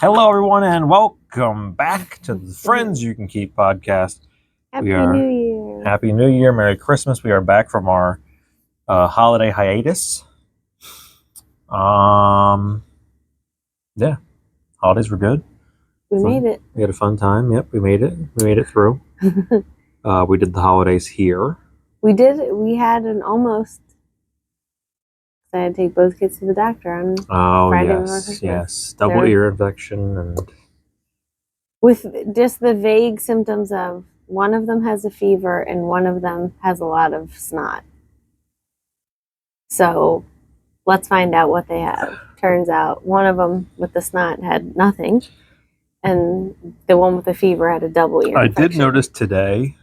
Hello, everyone, and welcome back to the Friends You Can Keep podcast. Happy New Year. Happy New Year, Merry Christmas. We are back from our holiday hiatus. Yeah, holidays were good. We made it. We had a fun time. Yep, we made it. We made it through. We did the holidays here. We did. We had an almost. I had to take both kids to the doctor on Friday before Christmas. Yes. Double ear infection and with just the vague symptoms of one of them has a fever and one of them has a lot of snot. So let's find out what they have. Turns out one of them with the snot had nothing, and the one with the fever had a double ear infection. I did notice today,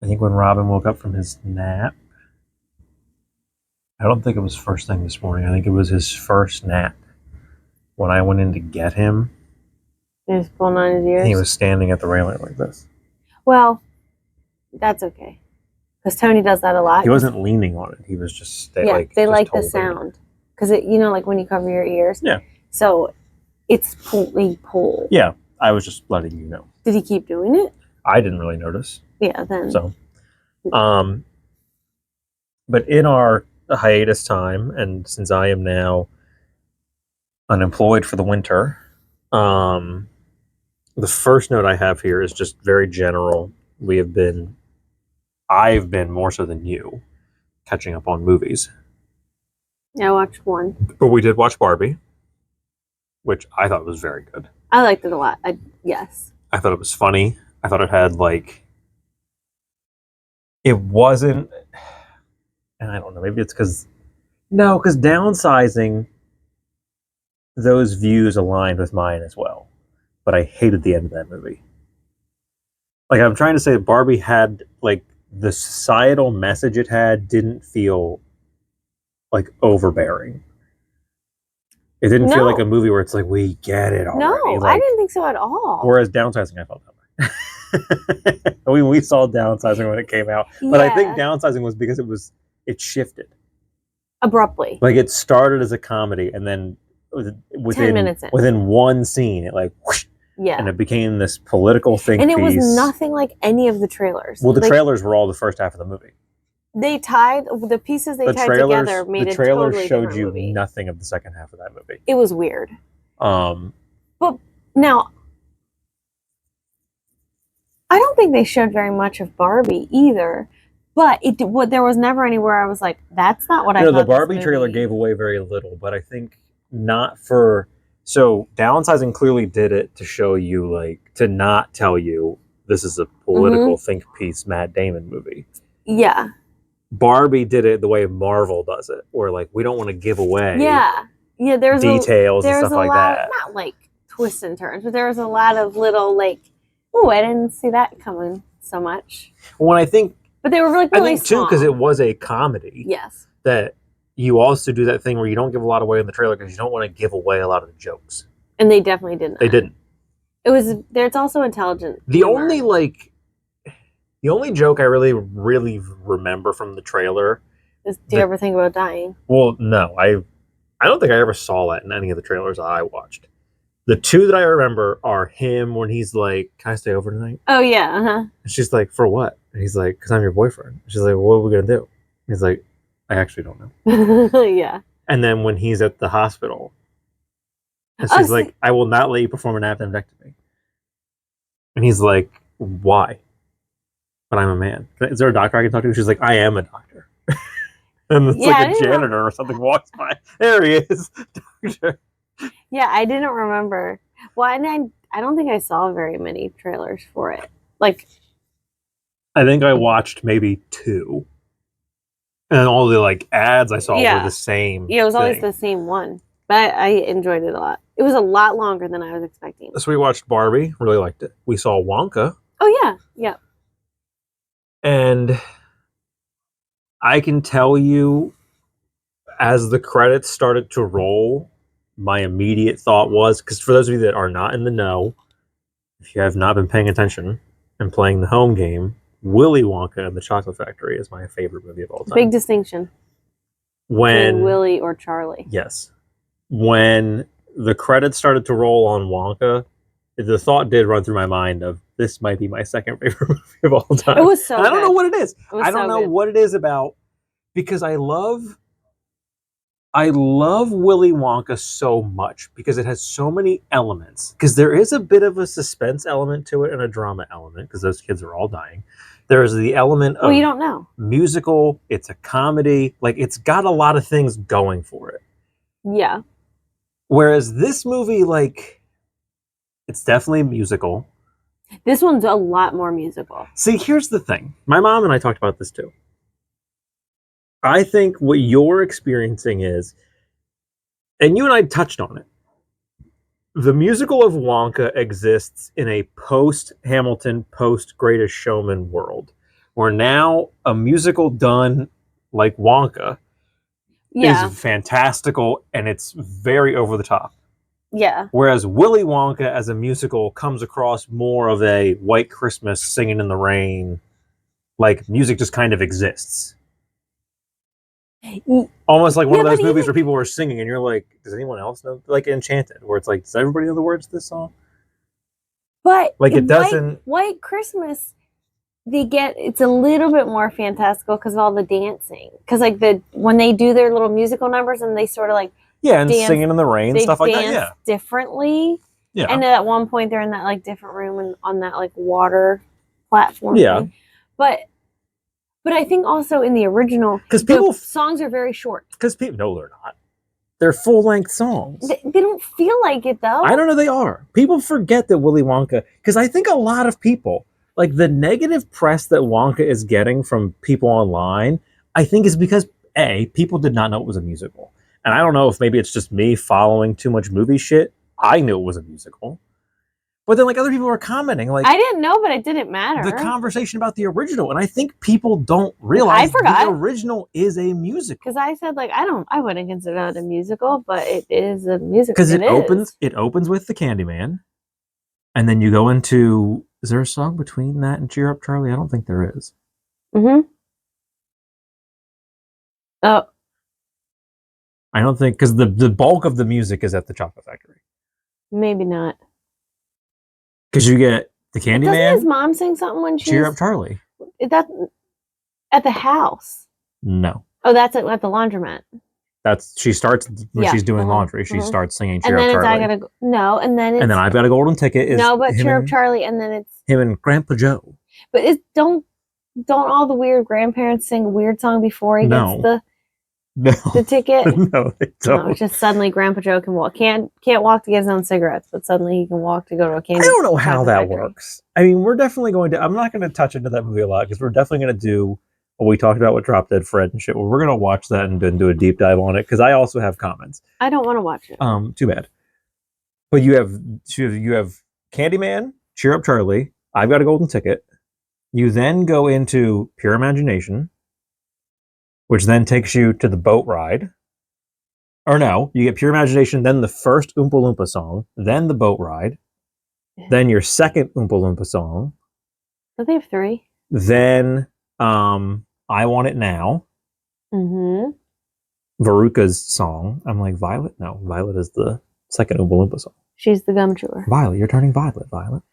I think when Robin woke up from his nap, I don't think it was first thing this morning. I think it was his first nap. When I went in to get him, he was pulling on his ears. He was standing at the railing like this. Well, that's okay, because Tony does that a lot. He wasn't leaning on it. He was just they like the sound, because like when you cover your ears. Yeah. So it's pull. Yeah, I was just letting you know. Did he keep doing it? I didn't really notice. Yeah, then. So, but in our hiatus time, and since I am now unemployed for the winter, the first note I have here is just very general. I've been more so than you, catching up on movies. Yeah, I watched one. But we did watch Barbie, which I thought was very good. I liked it a lot. Yes. I thought it was funny. I thought it had it wasn't, and I don't know, maybe it's because downsizing, those views aligned with mine as well. But I hated the end of that movie. I'm trying to say that Barbie had, the societal message it had didn't feel, overbearing. It didn't feel like a movie where it's we get it already. No, I didn't think so at all. Whereas downsizing, I felt that way. We saw downsizing when it came out. But I think downsizing was because it shifted. Abruptly. It started as a comedy, and then within 10 minutes in. Within one scene, it whoosh, and it became this political think piece. And it was nothing like any of the trailers. Well, the trailers were all the first half of the movie. They tied the pieces tied together made it totally different. The trailers showed you nothing of the second half of that movie. It was weird. But now, I don't think they showed very much of Barbie either. But there was never anywhere I was like, that's not what I thought. The Barbie trailer gave away very little, but I think not for... So, downsizing clearly did it to show you, to not tell you this is a political think piece Matt Damon movie. Yeah. Barbie did it the way Marvel does it, where, we don't want to give away there's details and stuff like that. Not, twists and turns, but there was a lot of little, oh, I didn't see that coming so much. When I think... But they were really I think, too, because it was a comedy. Yes. That you also do that thing where you don't give a lot away in the trailer because you don't want to give away a lot of the jokes. And they definitely didn't. They didn't. It's also intelligent. The only joke I really, really remember from the trailer is, do you ever think about dying? Well, no. I don't think I ever saw that in any of the trailers that I watched. The two that I remember are him when he's like, can I stay over tonight? Oh, yeah. Uh-huh. And she's like, for what? And he's like, because I'm your boyfriend. And she's like, well, what are we going to do? And he's like, I actually don't know. Yeah. And then when he's at the hospital, and she's like, I will not let you perform an appendectomy. And he's like, why? But I'm a man. Is there a doctor I can talk to? She's like, I am a doctor. And it's a janitor or something walks by. There he is. Doctor. Yeah, I didn't remember. Well, and I don't think I saw very many trailers for it. I think I watched maybe 2. And all the ads I saw were the same. Yeah, it was always the same one. But I enjoyed it a lot. It was a lot longer than I was expecting. So we watched Barbie, really liked it. We saw Wonka. Oh yeah, yeah. And I can tell you, as the credits started to roll, my immediate thought was, because for those of you that are not in the know, if you have not been paying attention and playing the home game, Willy Wonka and the Chocolate Factory is my favorite movie of all time. Big distinction. When Willy or Charlie. Yes. When the credits started to roll on Wonka, the thought did run through my mind of this might be my second favorite movie of all time. It was so and I don't know good. what it is. I don't so know good. what it is about, because I love Willy Wonka so much because it has so many elements. Because there is a bit of a suspense element to it and a drama element because those kids are all dying. There's the element of Well, you don't know. musical. It's a comedy. Like, it's got a lot of things going for it. Yeah. Whereas this movie, like, it's definitely musical. This one's a lot more musical. See, here's the thing. My mom and I talked about this too. I think what you're experiencing is, and you and I touched on it, the musical of Wonka exists in a post Hamilton, post Greatest Showman world, where now a musical done like Wonka Yeah. is fantastical and it's very over the top. Yeah. Whereas Willy Wonka as a musical comes across more of a White Christmas, Singing in the Rain, like music just kind of exists. Almost like one of those movies where people were singing and you're like, does anyone else know? Like Enchanted, where it's like, does everybody know the words to this song? But like it doesn't. White Christmas, it's a little bit more fantastical because of all the dancing. Because like when they do their little musical numbers and they sort of like and dance, Singing in the Rain, stuff like that. Yeah, differently. Yeah, and at one point they're in that like different room and on that like water platform. Yeah, thing. But I think also in the original, because the songs are very short. Because people, no, they're not. They're full-length songs. They don't feel like it, though. I don't know, they are. People forget that Willy Wonka, because I think a lot of people, like the negative press that Wonka is getting from people online, I think is because, A, people did not know it was a musical. And I don't know if maybe it's just me following too much movie shit. I knew it was a musical. But then, like, other people were commenting, like, I didn't know, but it didn't matter. The conversation about the original, and I think people don't realize the original is a musical. Because I said, like, I wouldn't consider it a musical, but it is a musical. Because it opens with the Candyman, and then you go into. Is there a song between that and Cheer Up Charlie? I don't think there is. Mm-hmm. Oh. I don't think, because the bulk of the music is at the Chocolate Factory. Maybe not. Because you get the Candyman. Doesn't his mom sing something when she's... Cheer Up Charlie. Is that at the house? No. Oh, that's at the laundromat. She starts when she's doing laundry. She starts singing Cheer Up Charlie. And then I've Got a Golden Ticket. Cheer Up Charlie, and then it's him and Grandpa Joe. But don't all the weird grandparents sing a weird song before he gets the ticket? No, they don't. No, it's just suddenly Grandpa Joe can walk. Can't walk to get his own cigarettes, but suddenly he can walk to go to a candy. I don't know how that works. I mean, we're definitely going to. I'm not going to touch into that movie a lot because we're definitely going to do what we talked about with Drop Dead Fred and shit. We're going to watch that and do a deep dive on it because I also have comments. I don't want to watch it. Too bad. But you have Candyman, Cheer Up Charlie, I've Got a Golden Ticket. You then go into Pure Imagination, which then takes you to the boat ride. Or no, you get Pure Imagination, then the first Oompa Loompa song, then the boat ride, then your second Oompa Loompa song. Don't they have 3? Then I Want It Now. Mm-hmm. Veruca's song. I'm like, Violet? No, Violet is the second Oompa Loompa song. She's the gum chewer. Violet, you're turning violet, Violet.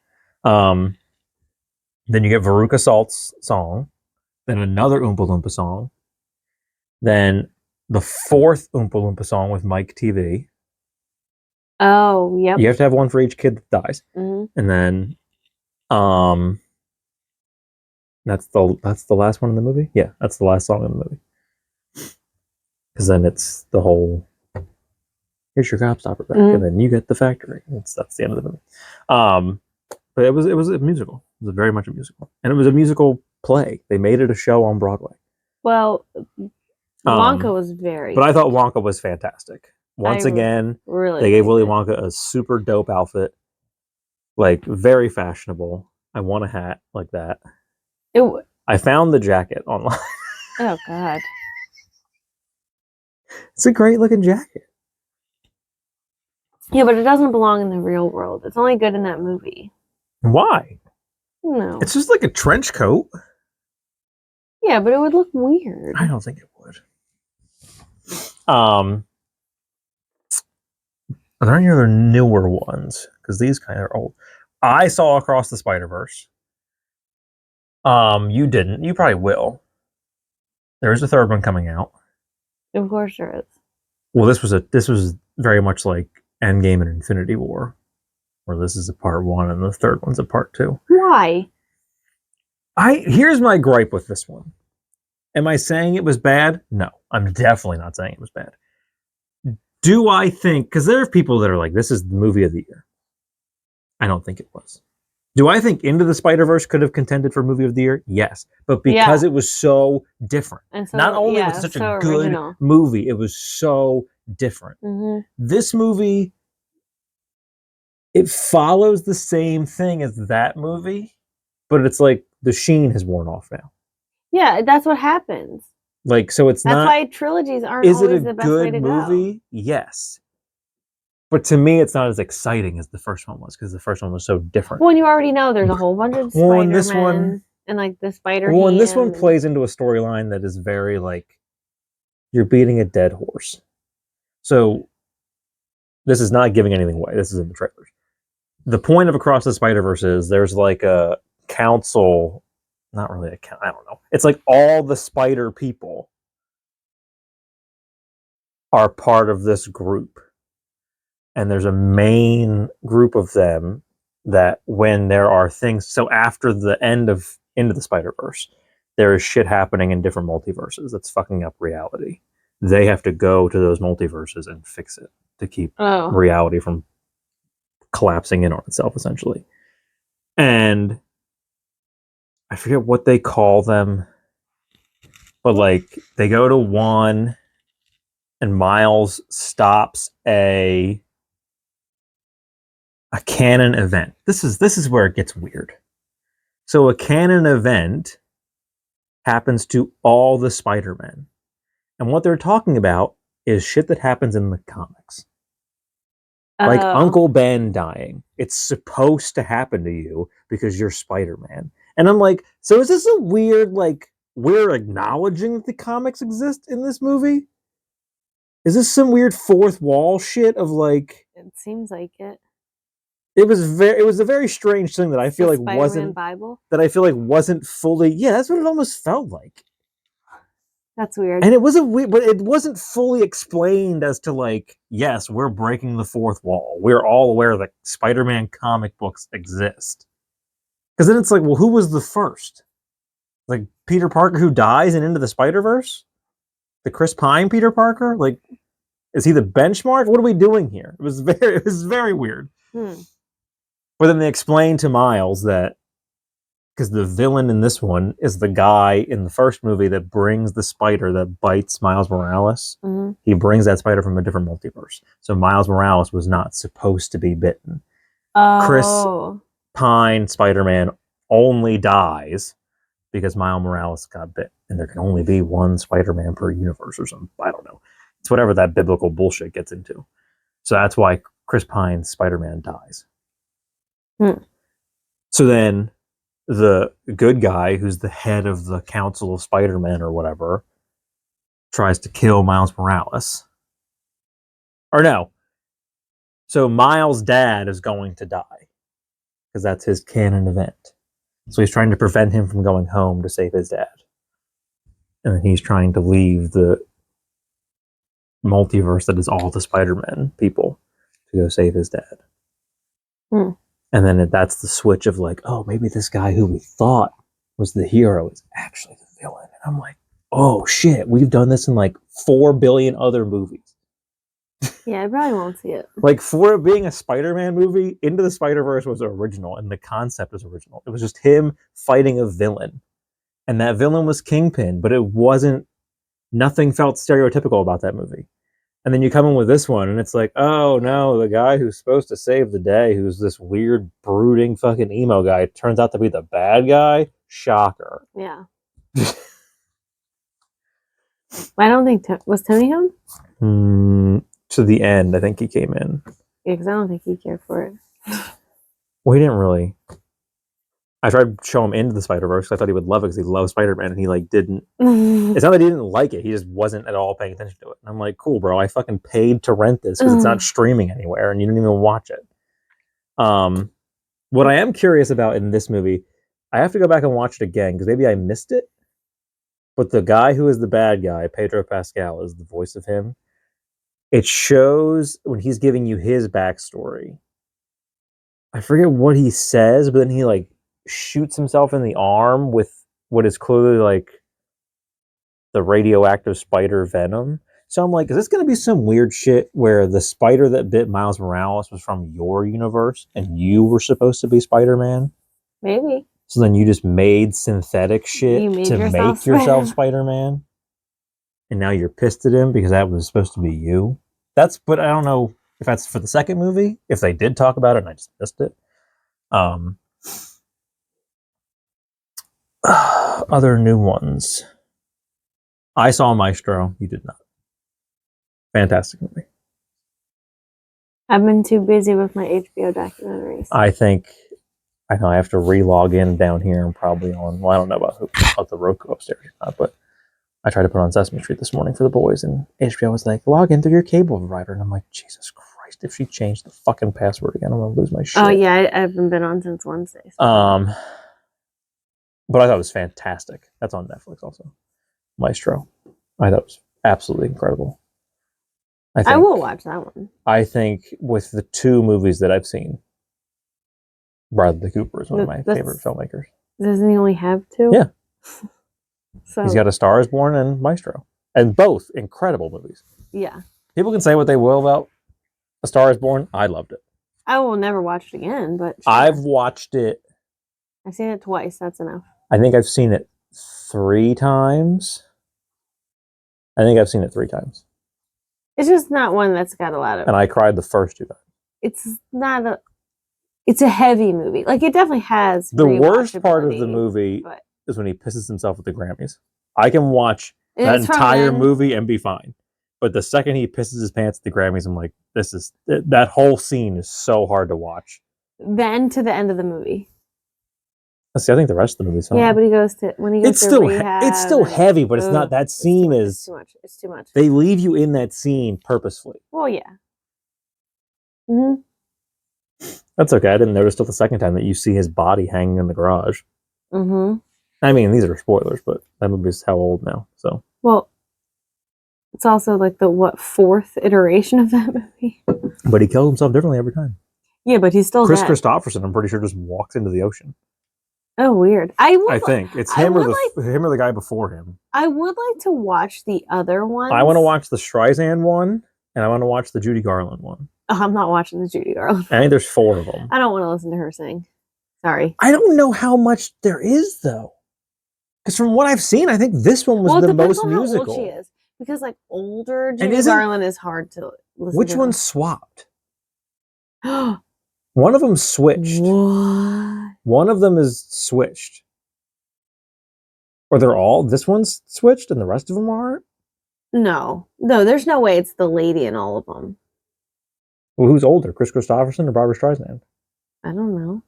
Then you get Veruca Salt's song, then another Oompa Loompa song, then the fourth Oompa Loompa song with Mike TV. Oh, yep. You have to have one for each kid that dies. Mm-hmm. And then that's the last one in the movie? Yeah, that's the last song in the movie. Because then it's the whole here's your gobstopper back, and then you get the factory. That's the end of the movie. But it was a musical. It was very much a musical. And it was a musical play. They made it a show on Broadway. Well, Wonka was very But I thought Wonka was fantastic. Once again, they gave Willy Wonka a super dope outfit. Like, very fashionable. I want a hat like that. I found the jacket online. Oh, God. It's a great looking jacket. Yeah, but it doesn't belong in the real world. It's only good in that movie. Why? No. It's just like a trench coat. Yeah, but it would look weird. I don't think it would. Are there any other newer ones? Because these kind of are old. I saw Across the Spider-Verse. You didn't. You probably will. There's a third one coming out. Of course there is. Well, this was very much like Endgame and Infinity War, where this is a part one and the third one's a part two. Why? Here's my gripe with this one. Am I saying it was bad? No, I'm definitely not saying it was bad. Do I think, because there are people that are like, this is the movie of the year. I don't think it was. Do I think Into the Spider-Verse could have contended for movie of the year? Yes. But because it was so different. And so, not only was it such a good original movie, it was so different. Mm-hmm. This movie, it follows the same thing as that movie, but it's like the sheen has worn off now. Yeah, that's what happens. Like, so it's That's not. why trilogies aren't Is it always a the best way good to movie? go. Yes. But to me, it's not as exciting as the first one was because the first one was so different. Well, and you already know there's a whole bunch of Well, and this Spider-Men one, and like the Spider. well, and this one Ham and- plays into a storyline that is very like you're beating a dead horse. So this is not giving anything away. This is in the trailers. The point of Across the Spider-Verse is there's like a council, not really a council, I don't know. It's like all the spider people are part of this group. And there's a main group of them that when there are things, so after the end of Into the Spider-Verse, there is shit happening in different multiverses that's fucking up reality. They have to go to those multiverses and fix it to keep reality from collapsing in on itself, essentially. And I forget what they call them, but like they go to one and Miles stops a canon event. This is where it gets weird. So a canon event happens to all the Spider-Men. And what they're talking about is shit that happens in the comics. Like Uncle Ben dying. It's supposed to happen to you because you're Spider-Man. And I'm like, so is this a weird, like, we're acknowledging that the comics exist in this movie? Is this some weird fourth wall shit of like... It seems like it. It was a very strange thing that I feel like Spider-Man wasn't Bible? that I feel like wasn't fully. Yeah, that's what it almost felt like. That's weird. And it wasn't weird, but it wasn't fully explained as to like, yes, we're breaking the fourth wall. We're all aware that Spider-Man comic books exist. Because then it's like, well, who was the first? Like Peter Parker who dies and Into the Spider-Verse? The Chris Pine Peter Parker? Like, is he the benchmark? What are we doing here? It was very weird. But then they explain to Miles that because the villain in this one is the guy in the first movie that brings the spider that bites Miles Morales. Mm-hmm. He brings that spider from a different multiverse. So Miles Morales was not supposed to be bitten. Chris Pine Spider-Man only dies because Miles Morales got bit. And there can only be one Spider-Man per universe or something. I don't know. It's whatever that biblical bullshit gets into. So that's why Chris Pine's Spider-Man dies. So then the good guy, who's the head of the Council of Spider-Men or whatever, tries to kill Miles Morales. Or no. So Miles' dad is going to die. Because that's his canon event. So he's trying to prevent him from going home to save his dad. And then he's trying to leave the multiverse that is all the Spider-Man people to go save his dad. And then that's the switch of like, oh, maybe this guy who we thought was the hero is actually the villain. And I'm like, oh shit, we've done this in like 4 billion other movies. Yeah, I probably won't see it. Like for it being a Spider-Man movie, Into the Spider-Verse was original and the concept was original. It was just him fighting a villain. And that villain was Kingpin, but it wasn't, nothing felt stereotypical about that movie. And then you come in with this one, and it's like, oh no, the guy who's supposed to save the day, who's this weird, brooding fucking emo guy, turns out to be the bad guy? Shocker. Yeah. I don't think, was Tony home? To the end, I think he came in. Yeah, because I don't think he cared for it. Well, he didn't really. I tried to show him Into the Spider-Verse. I thought he would love it because he loves Spider-Man, and he like didn't. Mm. It's not that he didn't like it; he just wasn't at all paying attention to it. And I'm like, cool, bro. I fucking paid to rent this because it's not streaming anywhere, and you didn't even watch it. What I am curious about in this movie, I have to go back and watch it again because maybe I missed it. But the guy who is the bad guy, Pedro Pascal, is the voice of him. It shows when he's giving you his backstory. I forget what he says, but then he like shoots himself in the arm with what is clearly like the radioactive spider venom. So I'm like, is this going to be some weird shit where the spider that bit Miles Morales was from your universe and you were supposed to be Spider-Man? Maybe. So then you just made synthetic shit to make yourself Spider-Man? And now you're pissed at him because that was supposed to be you? But I don't know if that's for the second movie, if they did talk about it and I just missed it. Other new ones. I saw Maestro. You did not. Fantastic movie. I've been too busy with my HBO documentaries. I know I have to re-log in down here and probably on, well, I don't know about the Roku upstairs or not, but I tried to put on Sesame Street this morning for the boys, and HBO was like, log in through your cable provider. And I'm like, Jesus Christ, if she changed the fucking password again, I'm going to lose my shit. Oh, yeah, I haven't been on since Wednesday. So. But I thought it was fantastic. That's on Netflix also. Maestro. I thought it was absolutely incredible. I will watch that one. I think with the two movies that I've seen, Bradley Cooper is one of my favorite filmmakers. Doesn't he only have two? Yeah. So he's got A Star is Born and Maestro. And both incredible movies. Yeah. People can say what they will about A Star is Born. I loved it. I will never watch it again, but sure. I've watched it. I've seen it twice. That's enough. I think I've seen it 3 times. It's just not one that's got a lot of... And I cried the first 2 times. It's a heavy movie. Like, it definitely has... The worst part of the movie is when he pisses himself at the Grammys. I can watch that entire movie and be fine. But the second he pisses his pants at the Grammys, I'm like, that whole scene is so hard to watch. Then to the end of the movie. See, I think the rest of the movie is fine. Yeah, but when he goes to rehab... It's still heavy, but it's not... That scene is... It's too much. They leave you in that scene purposefully. Well, yeah. Mm-hmm. That's okay. I didn't notice till the second time that you see his body hanging in the garage. Mm-hmm. I mean, these are spoilers, but that movie's how old now, so... Well, it's also like the, 4th iteration of that movie? But he kills himself differently every time. Yeah, but he's still Chris Christopherson, I'm pretty sure, just walks into the ocean. Oh, weird. I think it's him or the guy before him. I would like to watch the other ones. I want to watch the Streisand one, and I want to watch the Judy Garland one. Oh, I'm not watching the Judy Garland. I think there's 4 of them. I don't want to listen to her sing. Sorry. I don't know how much there is, though. Because from what I've seen, I think this one was the most musical. How old she is. Because, like, older Judy Garland is hard to listen to. Which one swapped? One of them switched. What? One of them is switched. Or they're all... This one's switched and the rest of them aren't? No. No, there's no way it's the lady in all of them. Well, who's older? Chris Christopherson or Barbra Streisand? I don't know.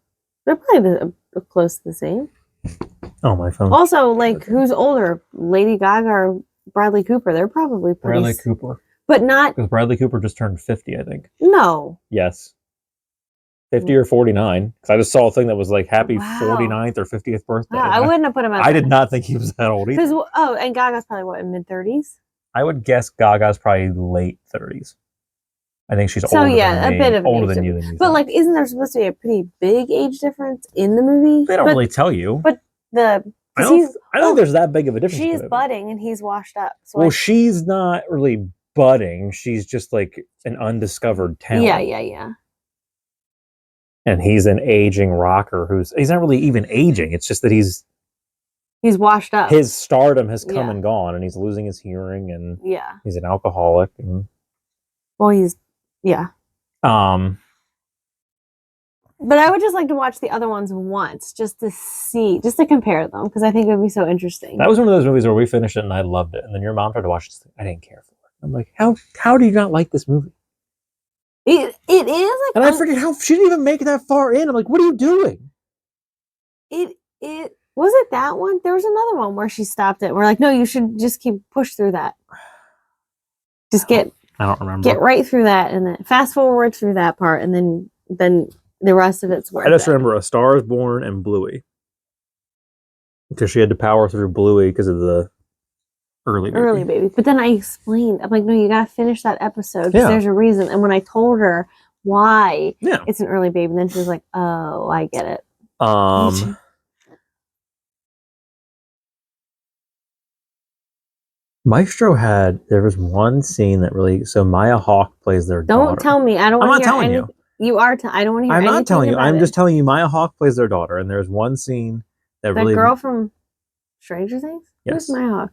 They're probably close to the same. Oh, my phone. Also, like, who's older? Lady Gaga or Bradley Cooper? They're probably pretty... Bradley Cooper. But not... Because Bradley Cooper just turned 50, I think. No. Yes. 50 or 49. Because I just saw a thing that was like, happy 49th or 50th birthday. Wow, I wouldn't have put him at I did not think he was that old either. And Gaga's probably, what, in mid-30s? I would guess Gaga's probably late 30s. I think she's older than a bit of older than you. But, like, isn't there supposed to be a pretty big age difference in the movie? They don't really tell you. But I don't think there's that big of a difference. She's budding and he's washed up. So she's not really budding. She's just like an undiscovered talent. Yeah. And he's an aging rocker he's not really even aging. It's just that he's washed up. His stardom has come and gone, and he's losing his hearing, and he's an alcoholic. And but I would just like to watch the other ones once, just to compare them, because I think it would be so interesting. That was one of those movies where we finished it and I loved it, and then your mom tried to watch it. I didn't care for it. I'm like, how do you not like this movie? It is like, and I forget how she didn't even make it that far in. I'm like, what are you doing? It was it that one? There was another one where she stopped it. We're like, no, you should just keep push through that. Just I don't remember. get right through that, and then fast forward through that part, and then the rest of it's worth I just it. remember A Star Is Born and Bluey, because she had to power through Bluey because of the early baby. But then I explained, I'm like, no, you gotta finish that episode because Yeah. there's a reason. And when I told her why Yeah. it's an early baby, then she was like, oh, I get it. Maestro there was one scene that really, so Maya Hawke plays their daughter. Don't tell me. I don't I'm want not to hear telling any, you. You are. I don't want to hear I'm anything not telling you. about I'm it. just telling you Maya Hawke plays their daughter, and there's one scene that The really. girl from Stranger Things? Yes. Who's Maya Hawke?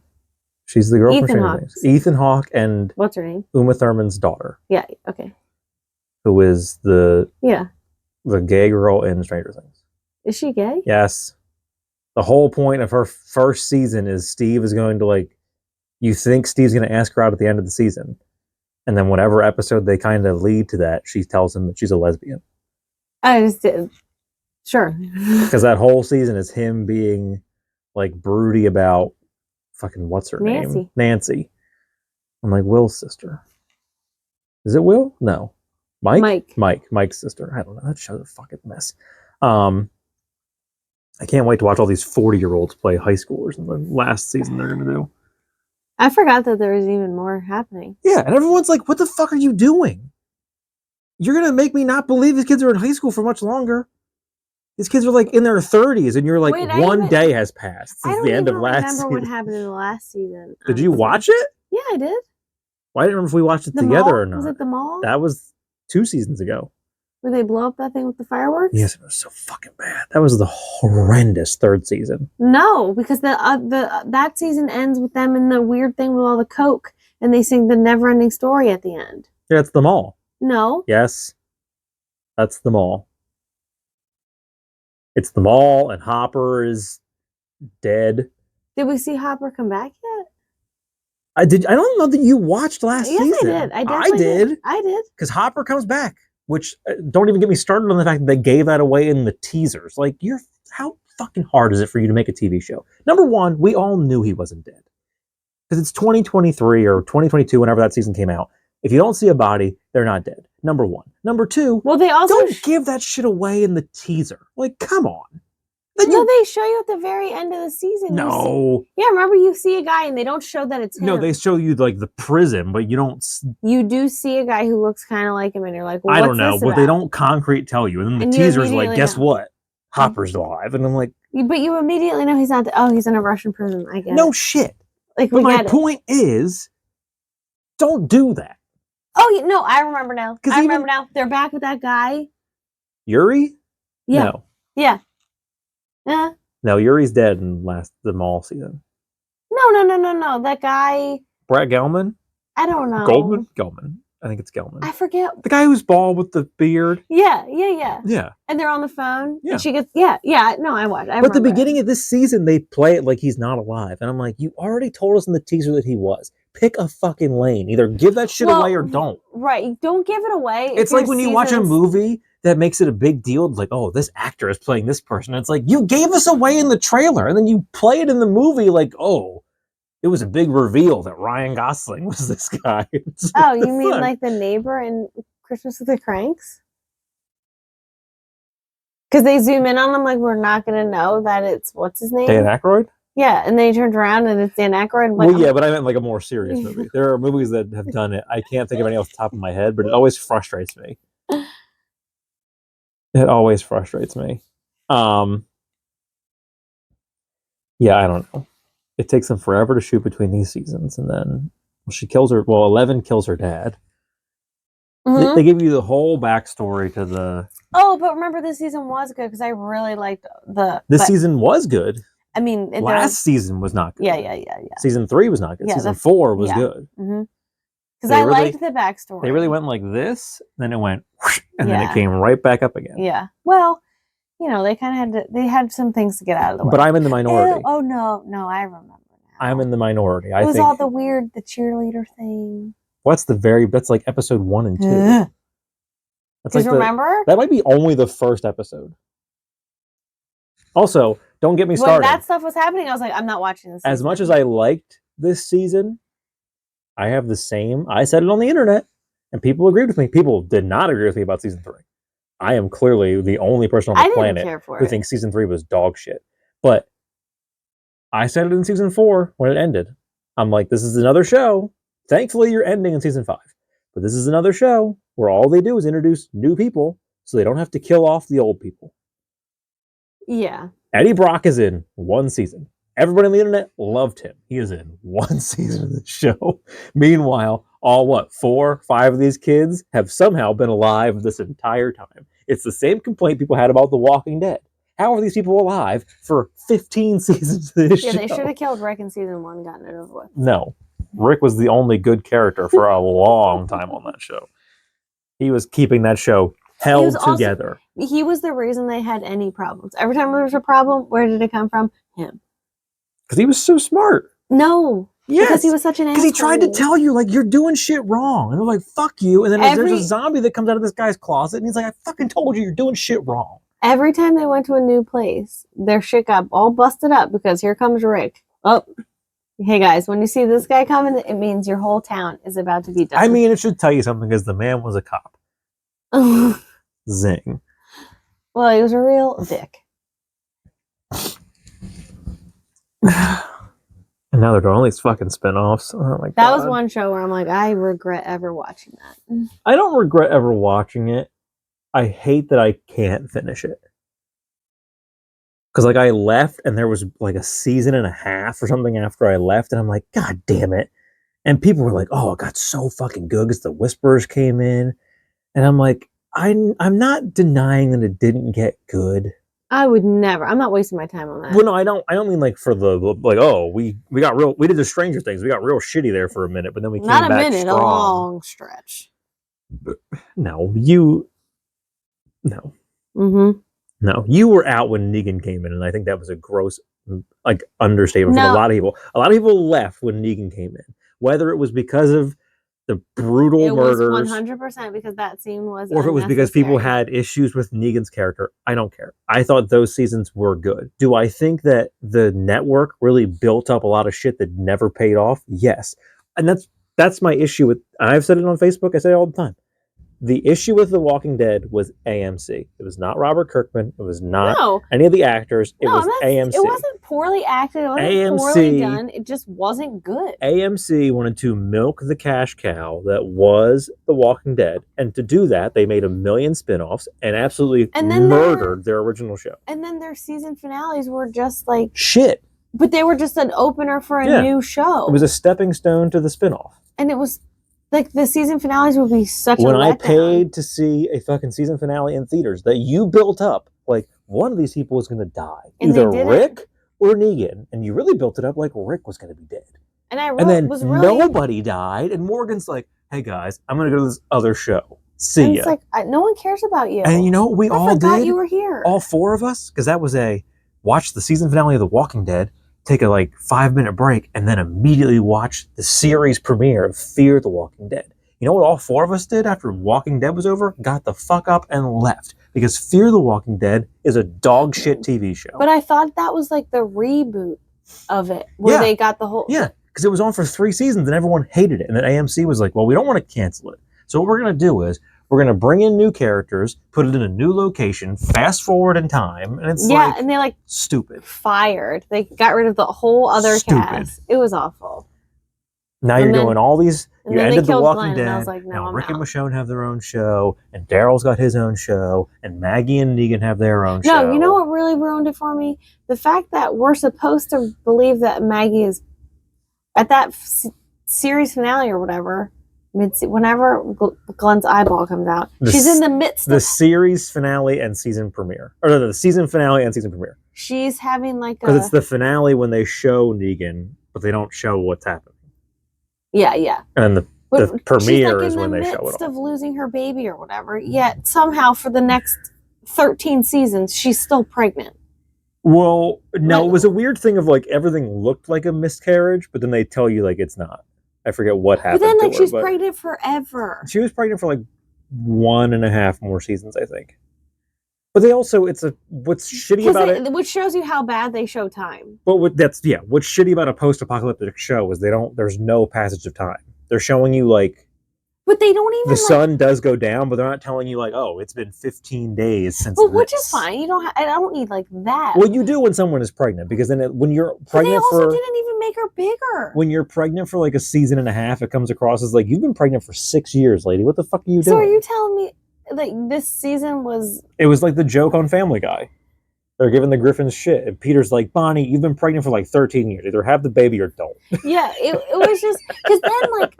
She's the girl Ethan from Stranger Hawke. Things. Ethan Hawke and What's her name? Uma Thurman's daughter. Yeah, okay. Who is the gay girl in Stranger Things. Is she gay? Yes. The whole point of her first season is Steve is going to, like, you think Steve's going to ask her out at the end of the season. And then whatever episode they kind of lead to that, she tells him that she's a lesbian. I just did. Sure. Because that whole season is him being, like, broody about fucking what's her name? Nancy. I'm like, Will's sister. Is it Will? No. Mike? Mike's sister. I don't know. That show's a fucking mess. I can't wait to watch all these 40-year-olds play high schoolers in the last season they're going to do. I forgot that there was even more happening. Yeah, and everyone's like, what the fuck are you doing? You're going to make me not believe these kids are in high school for much longer. These kids are like in their 30s, and you're like, one day has passed since the end of last season. I don't remember what happened in the last season. Did you watch it? Yeah, I did. Well, I didn't remember if we watched it together or not. Was it the mall? That was 2 seasons ago. Where they blow up that thing with the fireworks? Yes, it was so fucking bad. That was the horrendous 3rd season. No, because that season ends with them in the weird thing with all the coke, and they sing the never-ending story at the end. Yeah, it's the mall. No. Yes, that's the mall. It's the mall, and Hopper is dead. Did we see Hopper come back yet? I don't know that you watched last season. Yes, I did. I did. Because Hopper comes back. Which, don't even get me started on the fact that they gave that away in the teasers. Like, how fucking hard is it for you to make a TV show? Number one, we all knew he wasn't dead. Because it's 2023 or 2022, whenever that season came out. If you don't see a body, they're not dead. Number one. Number two, well, they also don't give that shit away in the teaser. Like, come on. No, they show you at the very end of the season. No. Yeah, remember you see a guy and they don't show that it's him. No, they show you like the prison, but you don't. You do see a guy who looks kind of like him, and you're like, well, I don't know, but they don't concrete tell you. And then the teaser's like, guess what? Hopper's alive. And I'm like, but you immediately know he's not. He's in a Russian prison. I guess. No shit. Like, but my point is, don't do that. Oh no, I remember now. I remember now. They're back with that guy. Yuri? Yeah. No. Yeah. Yeah. No, Yuri's dead in the mall season. No. That guy. Brett Gelman? I don't know. Gelman. I think it's Gelman. I forget. The guy who's bald with the beard. Yeah. Yeah. And they're on the phone. Yeah. And she gets. Yeah. No, I watched. But at the beginning of this season, they play it like he's not alive, and I'm like, you already told us in the teaser that he was. Pick a fucking lane. Either give that shit away or don't. Right. Don't give it away. It's like when you watch a movie that makes it a big deal. Like, oh, this actor is playing this person. It's like, you gave us away in the trailer, and then you play it in the movie like, oh, it was a big reveal that Ryan Gosling was this guy. Oh, you mean like the neighbor in Christmas with the Cranks? Because they zoom in on him like we're not going to know that it's, what's his name? Dan Aykroyd? Yeah, and then he turns around and it's Dan Aykroyd. Like, well, yeah, but I meant like a more serious movie. There are movies that have done it. I can't think of any off the top of my head, but it always frustrates me. It always frustrates me. Yeah, I don't know. It takes them forever to shoot between these seasons, and then she kills her. Well, 11 kills her dad. Mm-hmm. They give you the whole backstory to the. Oh, but remember, this season was good because I really liked This season was good. I mean, last season was not good. Yeah. Season 3 was not good. Season 4 was good. Mm-hmm. Because I liked the backstory. They really went like this, then it went, whoosh, and then it came right back up again. Yeah. Well, you know, they kind of had some things to get out of the way. But I'm in the minority. Oh no, I remember now. I'm in the minority. It was all the cheerleader thing. That's like episode 1 and 2. That's like remember? That might be only the first episode. Also, don't get me When started. that stuff was happening, I was like, I'm not watching this. As much as I liked this season, I have the same. I said it on the internet, and people agreed with me. People did not agree with me about season 3. I am clearly the only person on the planet who thinks season 3 was dog shit. But I said it in season 4 when it ended. I'm like, this is another show. Thankfully, you're ending in season 5. But this is another show where all they do is introduce new people so they don't have to kill off the old people. Yeah. Eddie Brock is in 1 season. Everybody on the internet loved him. He is in 1 season of the show. Meanwhile, all 4, 5 of these kids have somehow been alive this entire time. It's the same complaint people had about The Walking Dead. How are these people alive for 15 seasons of this show? Yeah, they should have killed Rick in season 1, gotten it over with. No. Rick was the only good character for a long time on that show. He was keeping that show held together. He was the reason they had any problems. Every time there was a problem, where did it come from? Him. Because he was so smart. No. Yes. Because he was such an asshole. Because he tried to tell you, like, you're doing shit wrong. And they're like, fuck you. And then there's a zombie that comes out of this guy's closet, and he's like, I fucking told you, you're doing shit wrong. Every time they went to a new place, their shit got all busted up because here comes Rick. Oh, hey guys, when you see this guy coming, it means your whole town is about to be done. I mean, it should tell you something because the man was a cop. Zing. Well, he was a real dick. And now they're doing all these fucking spinoffs. Oh my God. That was one show where I'm like, I regret ever watching that. I don't regret ever watching it. I hate that I can't finish it. Because, like, I left and there was, like, a season and a half or something after I left. And I'm like, God damn it. And people were like, oh, it got so fucking good because the Whisperers came in. And I'm like, I'm not denying that it didn't get good. I would never. I'm not wasting my time on that. Well, no, I don't mean like for the like. Oh, we got real. We did the Stranger Things. We got real shitty there for a minute, but then we came back strong. Not a minute, a long stretch. No, you. No. Mm-hmm. No, you were out when Negan came in, and I think that was a gross, like, understatement from a lot of people. A lot of people left when Negan came in, whether it was because of the brutal murders. It was 100% because that scene was or if it was because people had issues with Negan's character. I don't care. I thought those seasons were good. Do I think that the network really built up a lot of shit that never paid off? Yes. And that's my issue with, I've said it on Facebook, I say it all the time. The issue with The Walking Dead was AMC. It was not Robert Kirkman. It was not any of the actors. It was AMC. It wasn't poorly acted. It wasn't poorly done. It just wasn't good. AMC wanted to milk the cash cow that was The Walking Dead. And to do that, they made 1 million spinoffs and absolutely murdered their original show. And then their season finales were just like... shit. But they were just an opener for a new show. It was a stepping stone to the spinoff. And it was... like, the season finales would be such a letdown. When I paid to see a fucking season finale in theaters that you built up, like, one of these people was going to die. And either Rick or Negan. And you really built it up like Rick was going to be dead. And then nobody died. And Morgan's like, hey, guys, I'm going to go to this other show. See ya. It's like, no one cares about you. And you know what we all did? I forgot you were here. All 4 of us? Because that was watch the season finale of The Walking Dead, take a 5-minute break, and then immediately watch the series premiere of Fear the Walking Dead. You know what all 4 of us did after Walking Dead was over? Got the fuck up and left. Because Fear the Walking Dead is a dog shit TV show. But I thought that was like the reboot of it, where they got the whole... Yeah, because it was on for 3 seasons and everyone hated it. And then AMC was like, well, we don't want to cancel it. So what we're going to do is, we're going to bring in new characters, put it in a new location, fast forward in time, and it's and they stupid. Fired. They got rid of the whole other cast. It was awful. Now you're doing all these. You ended The Walking Dead. And I was like, no, now Rick and Michonne have their own show, and Daryl's got his own show, and Maggie and Negan have their own show. No, you know what really ruined it for me? The fact that we're supposed to believe that Maggie is at that series finale or whatever. Whenever Glenn's eyeball comes out, she's in the midst of the series finale and season premiere, or no, the season finale and season premiere. She's having because it's the finale when they show Negan, but they don't show what's happening. Yeah, yeah. And the premiere is when they show it. She's in the midst of losing her baby or whatever. Yet somehow for the next 13 seasons, she's still pregnant. Well, no, it was a weird thing of everything looked like a miscarriage, but then they tell you it's not. I forget what happened. But then, she's pregnant forever. She was pregnant for 1.5 more seasons, I think. But they also, what's shitty about it, which shows you how bad they show time. but what's shitty about a post-apocalyptic show is there's no passage of time. They're showing you like, but they don't even the sun does go down, but they're not telling you like, oh, it's been 15 days since. Well, which is fine. I don't need like that. Well, you do when someone is pregnant, because then when you're pregnant, but they also didn't even make her bigger. When you're pregnant for like a season and a half, it comes across as like, you've been pregnant for 6 years, lady. What the fuck are you doing? So are you telling me like this season was? It was like the joke on Family Guy. They're giving the Griffins shit, and Peter's like, Bonnie, you've been pregnant for like 13 years. Either have the baby or don't. Yeah, it was just because then like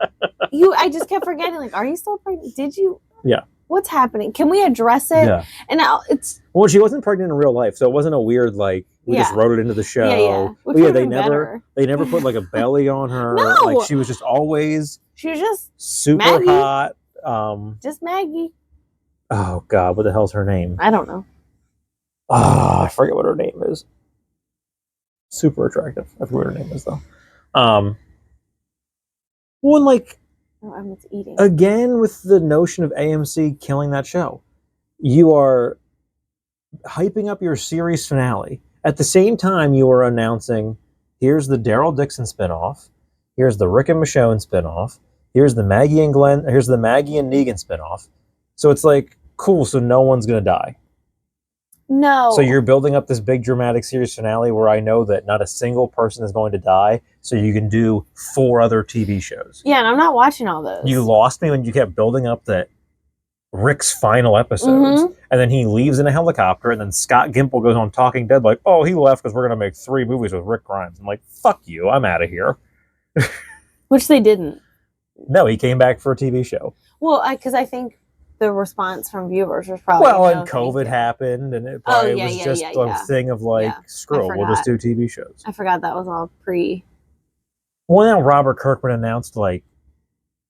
I just kept forgetting. Like, are you still pregnant? Did you? Yeah. What's happening? Can we address it? Yeah. And now it's. Well, she wasn't pregnant in real life, so it wasn't a weird like we just wrote it into the show. Yeah. But yeah, they never put like a belly on her. No. Like she was just always. She was just super Maggie. hot. Just Maggie. Oh God, what the hell's her name? I don't know. I forget what her name is. Super attractive. I forget what her name is though. Well, like, I'm eating again with the notion of AMC killing that show. You are hyping up your series finale. At the same time, you are announcing, here's the Daryl Dixon spinoff, here's the Rick and Michonne spinoff, here's the Maggie and Negan spinoff. So it's like, cool. So no one's gonna die. No. So you're building up this big dramatic series finale where I know that not a single person is going to die, so you can do 4 other TV shows. Yeah, and I'm not watching all those. You lost me when you kept building up that Rick's final episodes, and then he leaves in a helicopter, and then Scott Gimple goes on Talking Dead like, oh, he left because we're going to make 3 movies with Rick Grimes. I'm like, fuck you, I'm out of here. Which they didn't. No, he came back for a TV show. Well, because I think the response from viewers was probably and COVID happened, and it probably was just a thing of like, screw it, we'll just do TV shows. I forgot that was all pre. Well, now Robert Kirkman announced like,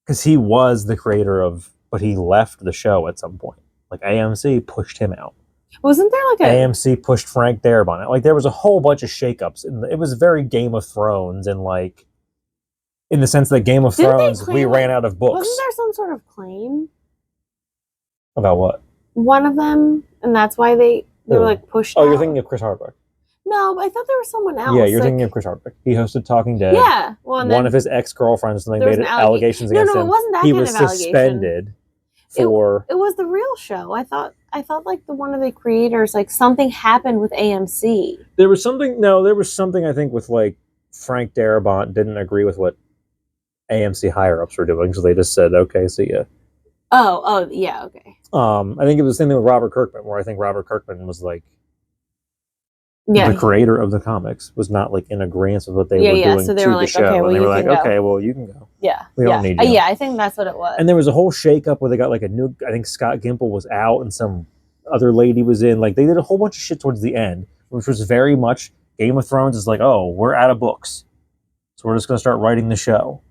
because he was the creator of, but he left the show at some point. Like AMC pushed him out. Wasn't there like AMC pushed Frank Darabont out? Like there was a whole bunch of shakeups, and it was very Game of Thrones, and like, in the sense that Game of Thrones, we ran out of books. Wasn't there some sort of claim? About what? One of them, and that's why they were like pushed out. Oh, you're thinking of Chris Hardwick. No, but I thought there was someone else. Yeah, you're thinking of Chris Hardwick. He hosted Talking Dead. Yeah. Well, and one of his ex-girlfriends made allegations against him. No, it wasn't that he kind was of allegation. Suspended for... It was the real show. I thought like one of the creators, like something happened with AMC. There was something I think with like Frank Darabont didn't agree with what AMC higher-ups were doing, so they just said, okay, see ya. Oh, yeah, okay. I think it was the same thing with Robert Kirkman, where I think Robert Kirkman was like, the creator of the comics was not like in agreement with what they were doing so they to were the like, show. okay, well, and they were like, go. okay, well, you can go. Yeah. We don't need you. Yeah, I think that's what it was. And there was a whole shakeup where they got like a new, I think Scott Gimple was out and some other lady was in. Like they did a whole bunch of shit towards the end, which was very much Game of Thrones is like, oh, we're out of books. So we're just going to start writing the show.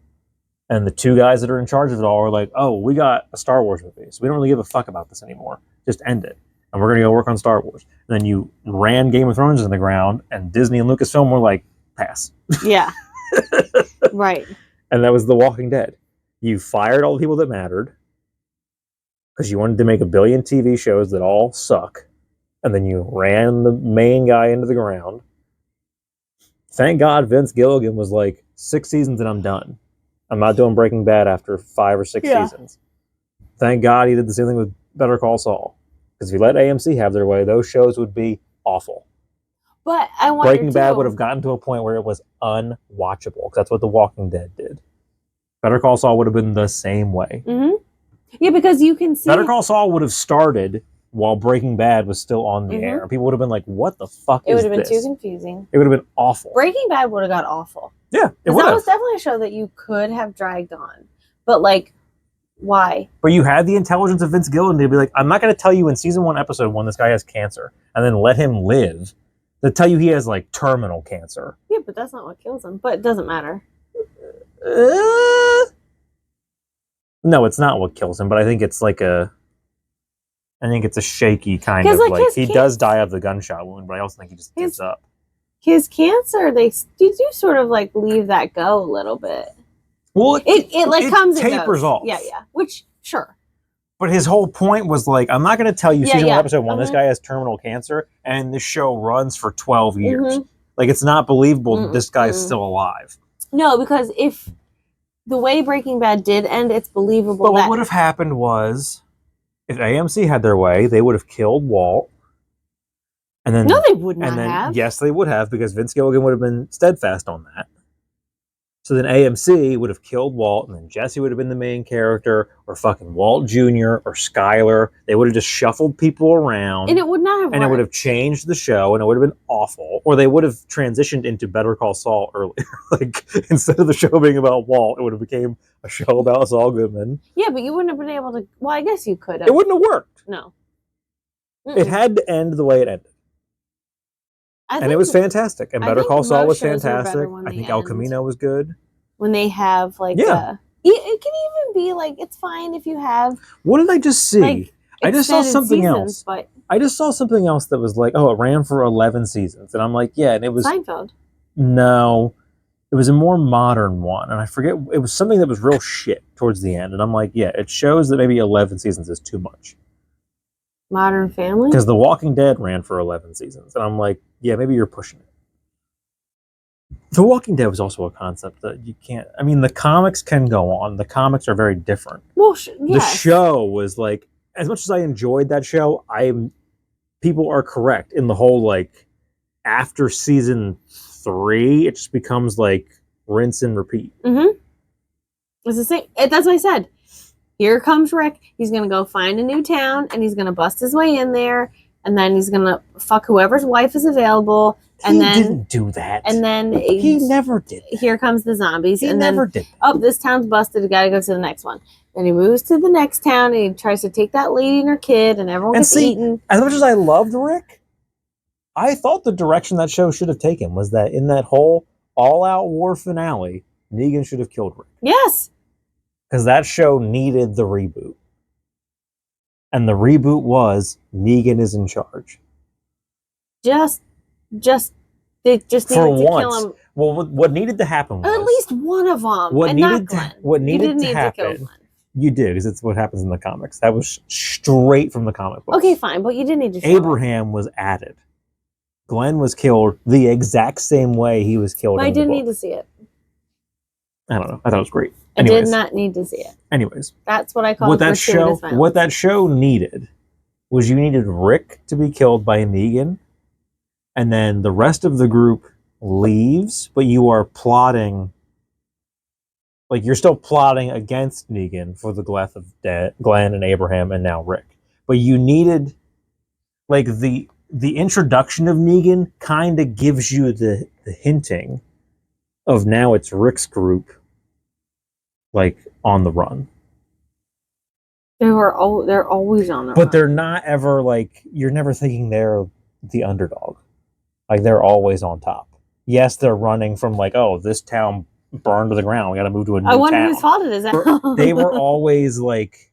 And the 2 guys that are in charge of it all are like, oh, we got a Star Wars movie, so we don't really give a fuck about this anymore. Just end it. And we're going to go work on Star Wars. And then you ran Game of Thrones in the ground, and Disney and Lucasfilm were like, pass. Yeah. Right. And that was The Walking Dead. You fired all the people that mattered because you wanted to make 1 billion TV shows that all suck. And then you ran the main guy into the ground. Thank God Vince Gilligan was like, 6 seasons and I'm done. I'm not doing Breaking Bad after 5 or 6 seasons. Thank God he did the same thing with Better Call Saul. Because if you let AMC have their way, those shows would be awful. But I wonder Breaking Bad would have gotten to a point where it was unwatchable. Because that's what The Walking Dead did. Better Call Saul would have been the same way. Mm-hmm. Yeah, because you can see... Better Call Saul would have started while Breaking Bad was still on the air. People would have been like, what the fuck is this? It would have been too confusing. It would have been awful. Breaking Bad would have got awful. Yeah, it would have. That was definitely a show that you could have dragged on. But, like, why? But you had the intelligence of Vince Gilligan to be like, I'm not going to tell you in season 1, episode 1, this guy has cancer, and then let him live. To tell you he has, like, terminal cancer. Yeah, but that's not what kills him. But it doesn't matter. No, it's not what kills him, but I think it's like a shaky kind of, like, he does die of the gunshot wound, but I also think he just gives up. His cancer, they do sort of, like, leave that go a little bit. Well, it like comes and tapers goes. off. Yeah. Which, sure. But his whole point was like, I'm not going to tell you season 1, episode 1. This Mhm. guy has terminal cancer, and this show runs for 12 years. Mhm. Like, it's not believable that this guy is Mm-mm. still alive. No, because if the way Breaking Bad did end, it's believable. But what would have happened was, if AMC had their way, they would have killed Walt. And then, no, they would not have. Yes, they would have, because Vince Gilligan would have been steadfast on that. So then AMC would have killed Walt, and then Jesse would have been the main character, or fucking Walt Jr., or Skyler. They would have just shuffled people around. And it would not have And worked. it would have changed the show, and it would have been awful. Or they would have transitioned into Better Call Saul earlier. Like, instead of the show being about Walt, it would have became a show about Saul Goodman. Yeah, but you wouldn't have been able to... Well, I guess you could have. It wouldn't have worked. No. It had to end the way it ended. And it was fantastic. And Better Call Saul was fantastic. I think El Camino was good. When they have, like, it can even be, like, it's fine if you have... What did I just see? Like, I just saw something else. But I just saw something else that was like, oh, it ran for 11 seasons. And I'm like, yeah, and it was... Seinfeld. No. It was a more modern one. And I forget, it was something that was real shit towards the end. And I'm like, yeah, it shows that maybe 11 seasons is too much. Modern Family? Because The Walking Dead ran for 11 seasons. And I'm like, yeah, maybe you're pushing it. The Walking Dead was also a concept that you can't... I mean, the comics can go on. The comics are very different. Well, yes. The show was like... As much as I enjoyed that show, people are correct in the whole, like, after season 3, it just becomes, like, rinse and repeat. Mm-hmm. It's the same. That's what I said. Here comes Rick. He's going to go find a new town, and he's going to bust his way in there, and then he's going to fuck whoever's wife is available. And he then didn't do that. And then he never did that. Here comes the zombies. He and never then, did that. Oh, this town's busted. We got to go to the next one. Then he moves to the next town, and he tries to take that lady and her kid, and everyone gets eaten. As much as I loved Rick, I thought the direction that show should have taken was that in that whole all-out war finale, Negan should have killed Rick. Yes. Because that show needed the reboot. And the reboot was Negan is in charge. They just needed to kill him. Well, what needed to happen was... At least one of them. What and needed not Glenn. What needed to happen... You did, because it's what happens in the comics. That was straight from the comic books. Okay, fine, but you didn't need to show Abraham was added. Glenn was killed the exact same way he was killed. But I didn't need to see it. I don't know. I thought it was great. I did not need to see it. Anyways. That's what I call what that show needed was you needed Rick to be killed by Negan, and then the rest of the group leaves, but you are plotting... Like, you're still plotting against Negan for the death of Glenn and Abraham and now Rick. But you needed... Like, the introduction of Negan kind of gives you the hinting of now it's Rick's group, like, on the run. They're always on the run. But they're not ever, like... You're never thinking they're the underdog. Like, they're always on top. Yes, they're running from, like, oh, this town... burned to the ground. We got to move to a new town. I wonder whose fault it is. They were always like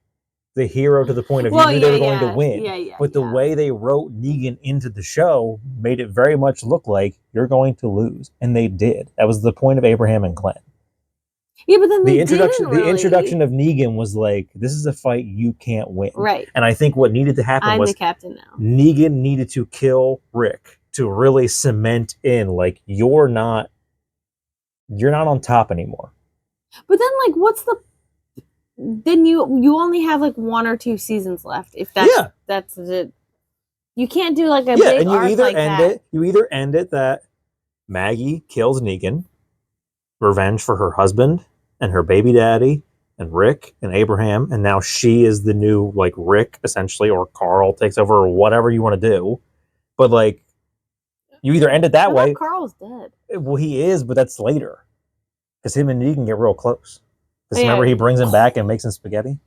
the hero to the point of you knew they were going to win. But the way they wrote Negan into the show made it very much look like you're going to lose, and they did. That was the point of Abraham and Glenn. Yeah, but then the introduction of Negan was like, this is a fight you can't win. Right. And I think what needed to happen was the captain now. Negan needed to kill Rick to really cement in like you're not on top anymore. But then, like, what's the... Then you only have, like, 1 or 2 seasons left. If that's it. You can't do, like, a big and you arc either like end that. it. You either end it that Maggie kills Negan, revenge for her husband and her baby daddy and Rick and Abraham, and now she is the new, like, Rick, essentially, or Carl takes over, or whatever you want to do. But, like, you either end it that way. Carl's dead. Well, he is, but that's later. Because him and Negan get real close. Because remember, he brings him back and makes him spaghetti?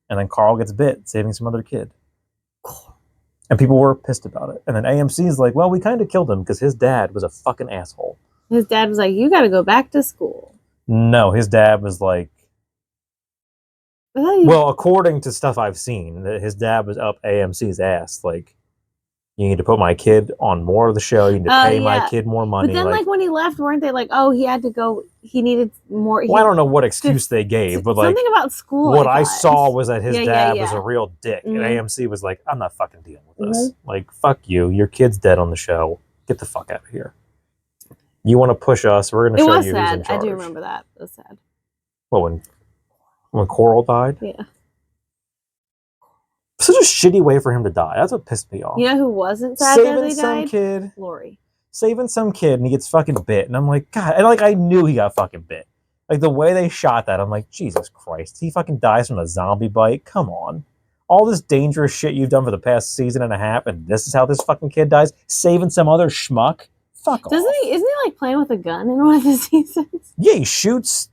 And then Carl gets bit, saving some other kid. And people were pissed about it. And then AMC's like, well, we kind of killed him because his dad was a fucking asshole. His dad was like, you got to go back to school. No, his dad was like... Well, according to stuff I've seen, his dad was up AMC's ass, like, You need to put my kid on more of the show. You need to pay my kid more money. But then, like when he left, weren't they like, oh, he had to go? He needed more. Well, I don't know what excuse they gave, but like something about school. What I saw was that his dad was a real dick, Mhm. and AMC was like, "I'm not fucking dealing with this. Like, fuck you. Your kid's dead on the show. Get the fuck out of here. You want to push us? We're going to show you who's in charge." I do remember that. It was sad. Well, when Coral died, Yeah. Such a shitty way for him to die. That's what pissed me off. You know who wasn't sad Saving that they some died? kid. Lori. Saving some kid, and he gets fucking bit, and I'm like, God, and like I knew he got fucking bit. Like the way they shot that, I'm like, Jesus Christ, he fucking dies from a zombie bite. Come on. All this dangerous shit you've done for the past season and a half, and this is how this fucking kid dies? Saving some other schmuck? Fuck off. Isn't he like playing with a gun in one of the seasons? Yeah, he shoots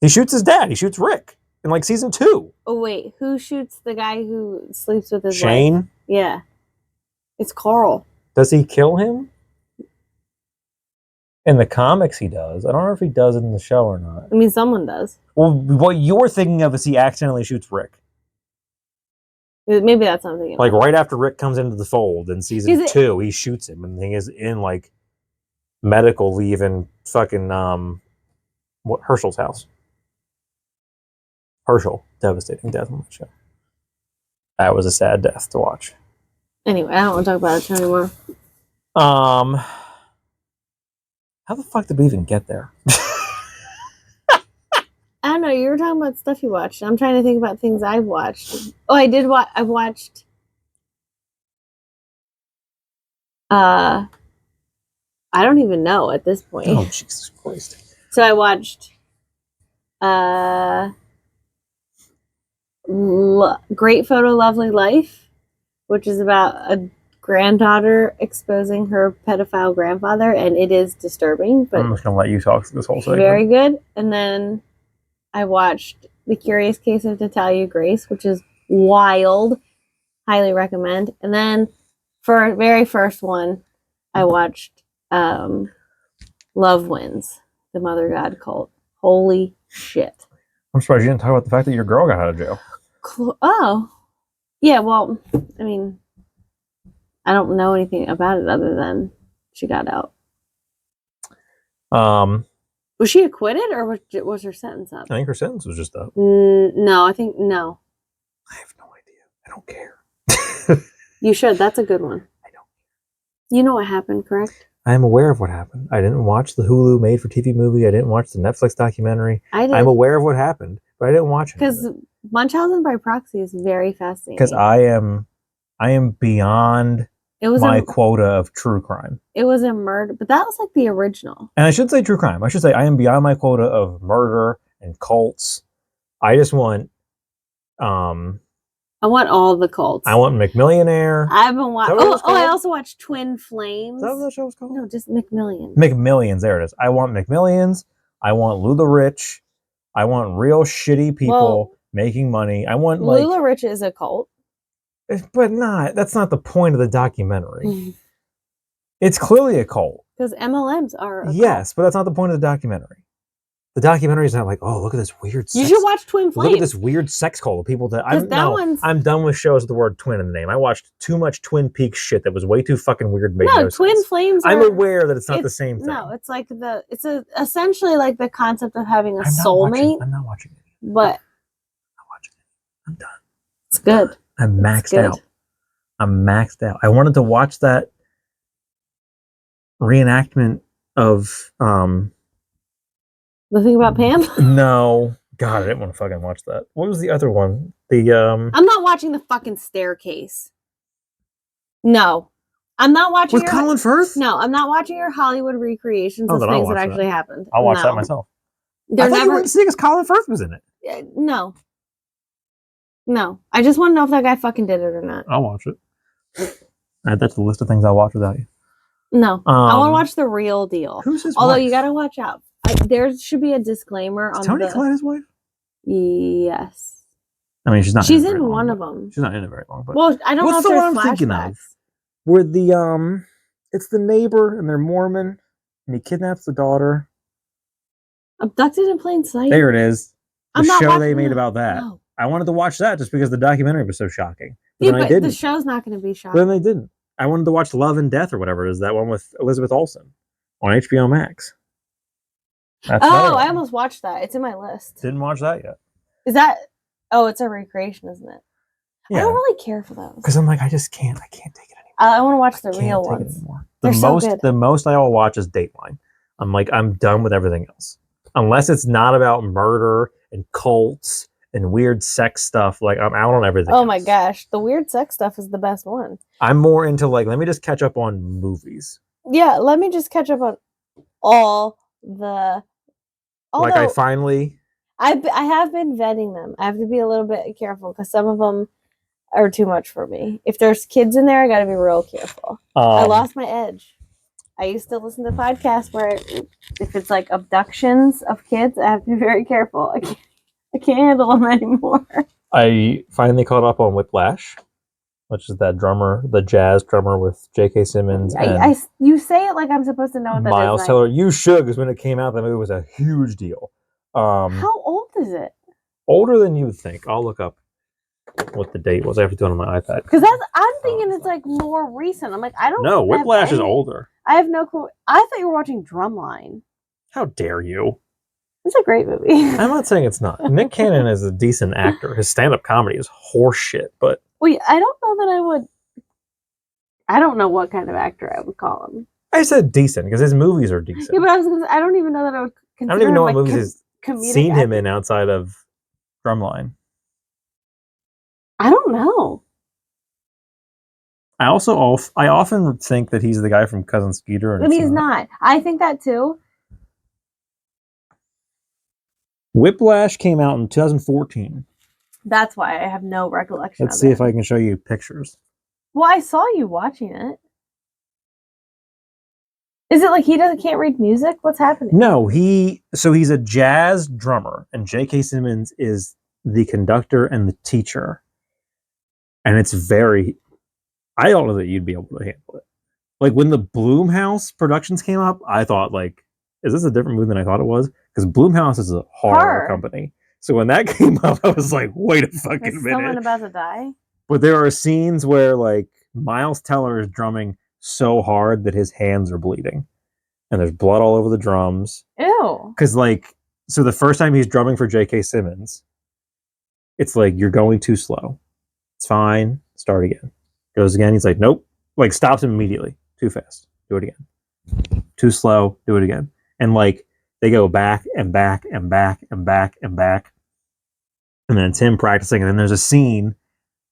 his dad. He shoots Rick in like season 2. Oh wait, who shoots the guy who sleeps with his Shane? wife? Yeah. It's Carl. Does he kill him? In the comics, he does. I don't know if he does it in the show or not. I mean, someone does. Well, what you're thinking of is he accidentally shoots Rick. Maybe that's something. Like right after Rick comes into the fold in season 2, he shoots him, and he is in like medical leave in fucking Herschel's house. Herschel, devastating death on the show. That was a sad death to watch. Anyway, I don't want to talk about it anymore. How the fuck did we even get there? I don't know. You were talking about stuff you watched. I'm trying to think about things I've watched. Oh, I did watch. I've watched. I don't even know at this point. Oh, Jesus Christ! So I watched. Great Photo, Lovely Life, which is about a granddaughter exposing her pedophile grandfather, and it is disturbing. But I'm just gonna let you talk this whole segment. Very good. And then I watched The Curious Case of Natalia Grace, which is wild. Highly recommend. And then for our very first one, I watched Love Wins, the Mother God Cult. Holy shit. I'm surprised you didn't talk about the fact that your girl got out of jail. Oh. Yeah, well, I mean, I don't know anything about it other than she got out. Was she acquitted or was her sentence up? I think her sentence was just up. No, I think no. I have no idea. I don't care. You should. That's a good one. I don't. You know what happened, correct? I am aware of what happened. I didn't watch the Hulu made-for-TV movie. I didn't watch the Netflix documentary. I did. I'm aware of what happened, but I didn't watch it. Because Munchausen by proxy is very fascinating. Because I am beyond my quota of true crime. It was a murder, but that was like the original. And I should say true crime. I should say I am beyond my quota of murder and cults. I just want I want all the cults. I want McMillionaire. I haven't watched. I also watched Twin Flames. Is that what that show was called? No, just McMillions. McMillions. There it is. I want McMillions. I want Lula Rich. I want real shitty people making money. I want like Lula Rich is a cult, but that's not the point of the documentary. It's clearly a cult because MLMs are. Yes, but that's not the point of the documentary. The documentary is not like, oh, look at this weird. You should watch Twin Flames. Look at this weird sex cult of people that I'm done with shows with the word twin in the name. I watched too much Twin Peaks shit that was way too fucking weird. No, Twin Flames. I'm aware that it's not the same thing. No, it's like essentially like the concept of having a soulmate. I'm not watching it. But I'm not watching it. I'm done. It's good. I'm maxed out. I'm maxed out. I wanted to watch that reenactment of The Thing About Pam? No. God, I didn't want to fucking watch that. What was the other one? I'm not watching The fucking Staircase. No. I'm not watching with Colin Firth? No, I'm not watching your Hollywood recreations of things that actually happened. I'll watch that myself. They're never you went to see because Colin Firth was in it. No. No. I just want to know if that guy fucking did it or not. I'll watch it. Add that to the list of things I'll watch without you. No. I want to watch The Real Deal. Who's his Although wife? You gotta watch out. There should be a disclaimer on Tony Collette his wife? Yes. I mean, she's not. She's in one of them. She's not in it very long. But well, I don't know if there's flashbacks. Thinking of? Where it's the neighbor and they're Mormon, and he kidnaps the daughter. Abducted in Plain Sight. There it is. The show they made that. about that. No. I wanted to watch that just because the documentary was so shocking. But then I but didn't. the show's not going to be But shocking. then they didn't. I wanted to watch Love and Death or whatever it is, that one with Elizabeth Olsen on HBO Max. That's another Oh, I one. almost watched that. It's in my list. Didn't watch that yet. Is that? Oh, it's a recreation, isn't it? I Yeah, don't really care for those. because I'm like, I can't take it anymore. I want to watch the I real can't take it ones. anymore. They're so good. The most I will watch is Dateline. I'm like, I'm done with everything else. Unless it's not about murder and cults and weird sex stuff, like I'm out on everything Oh my else. gosh, the weird sex stuff is the best one. I'm more into like, let me just catch up on movies. Yeah, let me just catch up on all the. Although Like I finally, I have been vetting them. I have to be a little bit careful because some of them are too much for me. If there's kids in there, I got to be real careful. I lost my edge. I used to listen to podcasts where if it's like abductions of kids, I have to be very careful. I can't handle them anymore. I finally caught up on Whiplash, which is that drummer, the jazz drummer with J.K. Simmons and You say it like I'm supposed to know what that Miles is. Teller. You should, because when it came out, that movie was a huge deal. How old is it? Older than you would think. I'll look up what the date was. I have to do it on my iPad. Because I'm thinking it's like more recent. I'm like, I don't. No, Whiplash is older. I have no clue. I thought you were watching Drumline. How dare you? It's a great movie. I'm not saying it's not. Nick Cannon is a decent actor. His stand-up comedy is horseshit, but Wait, I don't know that I would. I don't know what kind of actor I would call him. I said decent because his movies are decent. Yeah, but I don't even know that I would consider I don't even know him what movies he's seen him in outside of Drumline. I don't know. I often think that he's the guy from Cousin Skeeter, But he's not. I think that too. Whiplash came out in 2014. That's why I have no recollection. Let's see if I can show you pictures. Well, I saw you watching it. Is it like he can't read music? What's happening? No, he's a jazz drummer, and J.K. Simmons is the conductor and the teacher. And it's I don't know that you'd be able to handle it. Like when the Blumhouse productions came up, I thought like, is this a different movie than I thought it was? Because Blumhouse is a horror company. So when that came up, I was like, wait a fucking minute. Is someone about to die? But there are scenes where like Miles Teller is drumming so hard that his hands are bleeding. And there's blood all over the drums. Ew. Because so the first time he's drumming for J.K. Simmons, it's like, you're going too slow. It's fine. Start again. Goes again. He's like, nope. Like stops him immediately. Too fast. Do it again. Too slow. Do it again. And like they go back and back and back and back and back. And then it's him practicing. And then there's a scene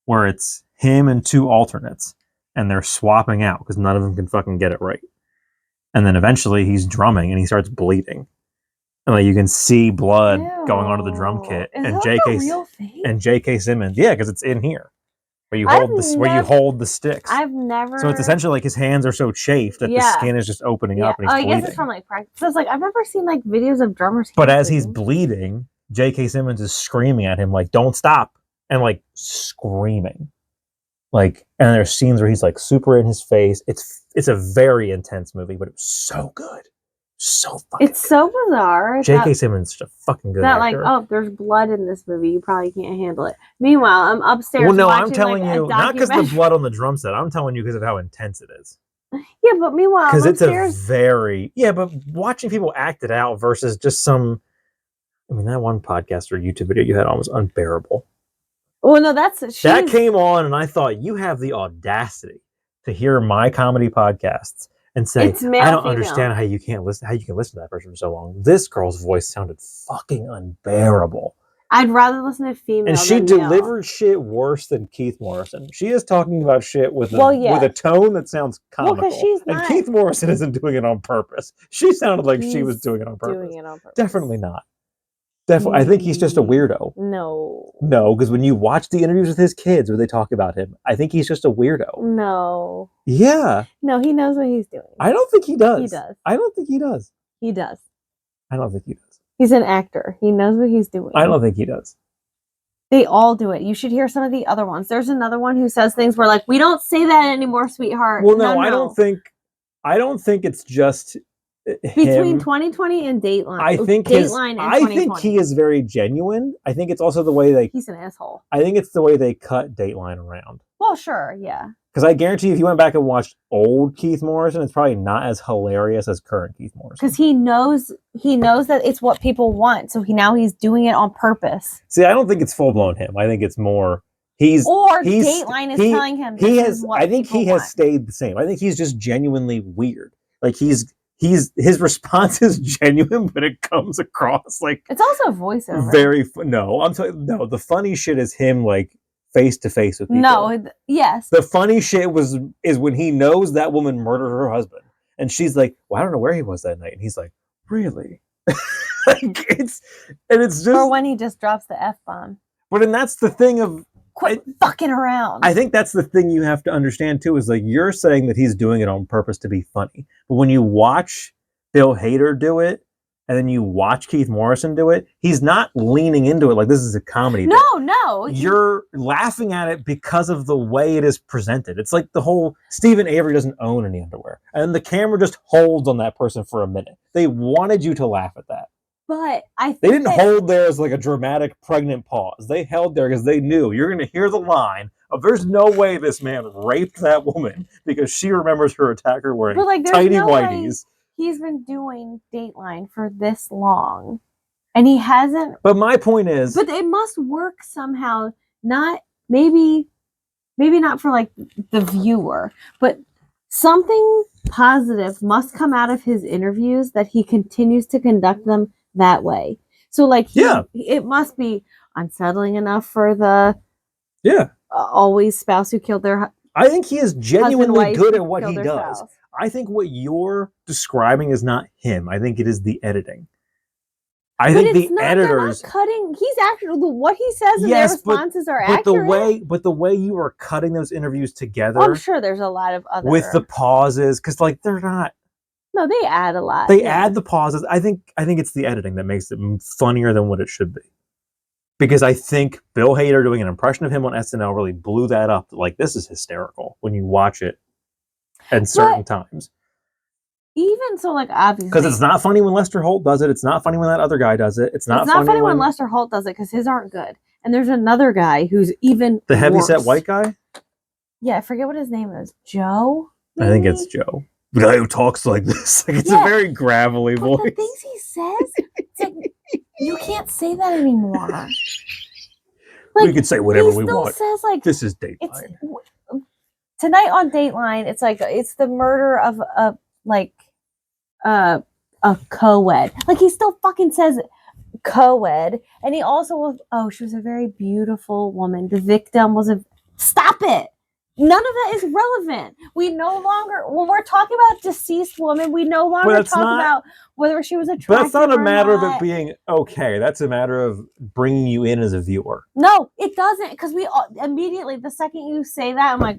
where it's him and two alternates. And they're swapping out because none of them can fucking get it right. And then eventually he's drumming and he starts bleeding. And like you can see blood going onto the drum kit. And J.K. Simmons. Yeah, because it's in here. Where you hold the sticks. I've never. So it's essentially like his hands are so chafed that the skin is just opening up and he's bleeding. I guess it's from like practice. So it's like I've never seen like videos of drummers. But as he's bleeding, J.K. Simmons is screaming at him like, "Don't stop!" and like screaming, like. And there's scenes where he's like super in his face. It's a very intense movie, but it was so good, so fucking. It's so bizarre. J.K. Simmons is a fucking good actor. Like, oh, there's blood in this movie. You probably can't handle it. Meanwhile, I'm upstairs. Well, no, watching, I'm telling you, not because of the blood on the drum set. I'm telling you because of how intense it is. Yeah, but meanwhile, because it's but watching people act it out versus just some. I mean, that one podcast or YouTube video you had on was unbearable. Well, no, that came on, and I thought you have the audacity to hear my comedy podcasts and say, "I don't understand how you can listen to that person for so long." This girl's voice sounded fucking unbearable. I'd rather listen to female. And she delivered shit worse than Keith Morrison. She is talking about shit with a tone that sounds comical. And Keith Morrison isn't doing it on purpose. She sounded like she was doing it on purpose. Definitely not. Definitely, I think he's just a weirdo. No, because when you watch the interviews with his kids where they talk about him, I think he's just a weirdo. No. Yeah. No, he knows what he's doing. I don't think he does. He does. I don't think he does. He does. I don't think he does. He's an actor. He knows what he's doing. I don't think he does. They all do it. You should hear some of the other ones. There's another one who says things where like, we don't say that anymore, sweetheart. Well, no, I don't think it's just Between him. 2020 and Dateline. I think Dateline and I 2020. think he is very genuine. I think it's also the way He's an asshole. I think it's the way they cut Dateline around. Well, sure, yeah. Because I guarantee you, if you went back and watched old Keith Morrison, it's probably not as hilarious as current Keith Morrison. Because he knows that it's what people want, so he's doing it on purpose. See, I don't think it's full blown him. I think it's more Dateline is telling him I think he has stayed the same. I think he's just genuinely weird. Like his response is genuine, but it comes across like it's also a voiceover. No, the funny shit is him like face to face with people. No, yes. The funny shit is when he knows that woman murdered her husband, and she's like, "Well, I don't know where he was that night," and he's like, "Really?" Like it's just, or when he just drops the F-bomb. But that's the thing of quit fucking around. I think that's the thing you have to understand too, is like you're saying that he's doing it on purpose to be funny. But when you watch Bill Hader do it, and then you watch Keith Morrison do it, he's not leaning into it like this is a comedy. No. You're laughing at it because of the way it is presented. It's like the whole Stephen Avery doesn't own any underwear. And the camera just holds on that person for a minute. They wanted you to laugh at that. But I think they didn't hold there as like a dramatic pregnant pause. They held there because they knew you're going to hear the line of "There's no way this man raped that woman because she remembers her attacker wearing tidy whities." He's been doing Dateline for this long, and he hasn't. But my point is, but it must work somehow. Not maybe not for like the viewer, but something positive must come out of his interviews that he continues to conduct them that way. So like it must be unsettling enough for the always spouse who killed their I think he is genuinely good at what he does. Spouse. I think what you're describing is not him. I think it is the editing. I think the editors cutting. He's actually what he says in their responses are accurate. But the way you are cutting those interviews together, I'm sure there's a lot of other with the pauses because like they're not. No, they add a lot. They add the pauses. I think it's the editing that makes it funnier than what it should be. Because I think Bill Hader doing an impression of him on SNL really blew that up. Like, this is hysterical when you watch it at certain times. Even so, like, obviously. Because it's not funny when Lester Holt does it. It's not funny when that other guy does it. It's not funny when Lester Holt does it because his aren't good. And there's another guy who's even the heavyset white guy? Yeah, I forget what his name is. Joe? Maybe? I think it's Joe. The guy who talks like this. Like, it's a very gravelly voice. The things he says, it's like, you can't say that anymore. Like, we could say whatever we want. Says, like, this is Dateline. Tonight on Dateline, it's like it's the murder of a co-ed. Like he still fucking says co-ed, and he also was. Oh, she was a very beautiful woman. The victim was a. Stop it. None of that is relevant. We no longer, when we're talking about deceased woman, we no longer talk about whether she was attractive. But that's not a matter of it being okay. That's a matter of bringing you in as a viewer. No, it doesn't, because we all, immediately, the second you say that, I'm like,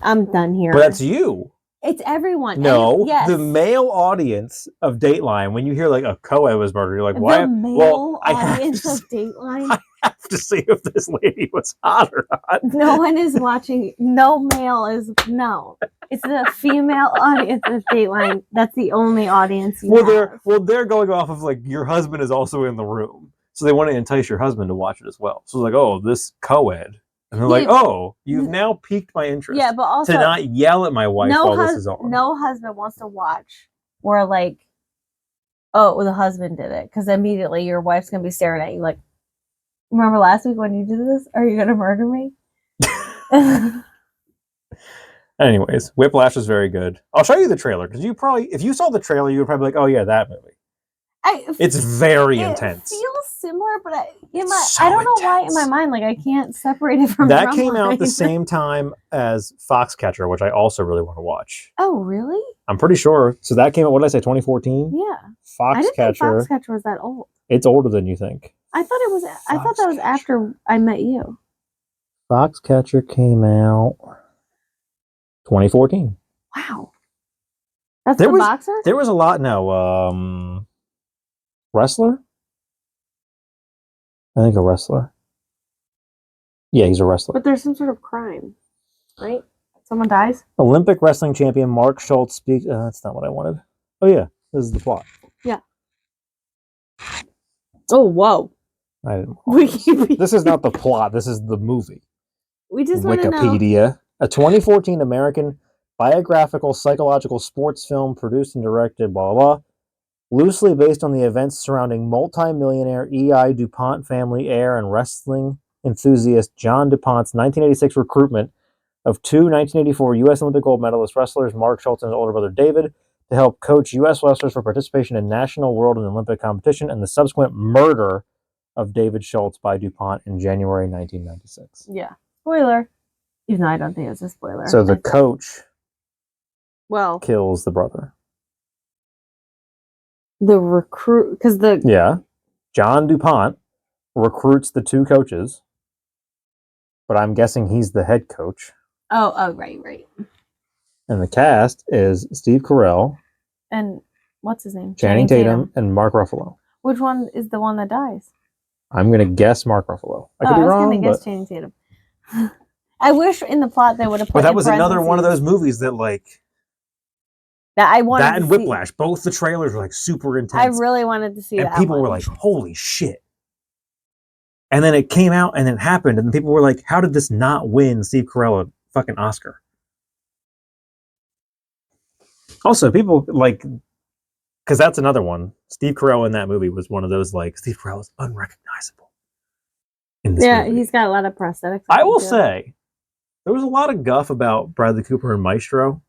I'm done here. But that's you. It's everyone. No, the male audience of Dateline, when you hear like a co-ed was murdered, you're like, why? The male audience of Dateline? I have to see if this lady was hot or not. No one is watching. No male is. No. It's the female audience of Dateline. That's the only audience you have. They're going off of like, your husband is also in the room. So they want to entice your husband to watch it as well. So it's like, oh, this co-ed. And they're like, oh, you've now piqued my interest. Yeah, but also to not yell at my wife while this is on. No husband wants to watch where like, oh, well, the husband did it. Because immediately your wife's going to be staring at you like, remember last week when you did this? Are you going to murder me? Anyways, Whiplash is very good. I'll show you the trailer. Because you probably, if you saw the trailer, you would probably be like, oh yeah, that movie. It's very intense. It feels similar, but I don't know why in my mind, like I can't separate it from that. Came out the same time as Foxcatcher, which I also really want to watch. Oh, really? I'm pretty sure. So that came out, what did I say, 2014? Yeah. Foxcatcher. I didn't think Foxcatcher was that old. It's older than you think. I thought it was. I thought that was after I Met You. Foxcatcher came out 2014. Wow. That's the boxer? There was a lot. No, wrestler? I think a wrestler. Yeah, he's a wrestler. But there's some sort of crime, right? Someone dies? Olympic wrestling champion Mark Schultz speaks. That's not what I wanted. Oh yeah, this is the plot. Oh, whoa. I didn't. This is not the plot. This is the movie. We just want to know. Wikipedia, a 2014 American biographical psychological sports film produced and directed, blah, blah, blah, loosely based on the events surrounding multi-millionaire E.I. DuPont family heir and wrestling enthusiast John DuPont's 1986 recruitment of two 1984 U.S. Olympic gold medalist wrestlers, Mark Schultz and his older brother David, to help coach U.S. wrestlers for participation in national, world, and Olympic competition, and the subsequent murder of David Schultz by DuPont in January 1996. Yeah. Spoiler. Even though I don't think it's a spoiler. So the coach kills the brother. The recruit, because John DuPont recruits the two coaches, but I'm guessing he's the head coach. Oh, right. And the cast is Steve Carell. And what's his name? Channing Tatum and Mark Ruffalo. Which one is the one that dies? I'm going to guess Mark Ruffalo. I could be wrong. I was going to guess Channing Tatum. I wish in the plot they would have put. But that was another one of those movies that that I wanted. That and Whiplash, both the trailers were super intense. I really wanted to see that. And people were like, "Holy shit!" And then it came out, and it happened, and people were like, "How did this not win Steve Carell a fucking Oscar?" Also, people because that's another one. Steve Carell in that movie was one of those Steve Carell is unrecognizable. In this movie. He's got a lot of prosthetics. I will say, there was a lot of guff about Bradley Cooper and Maestro.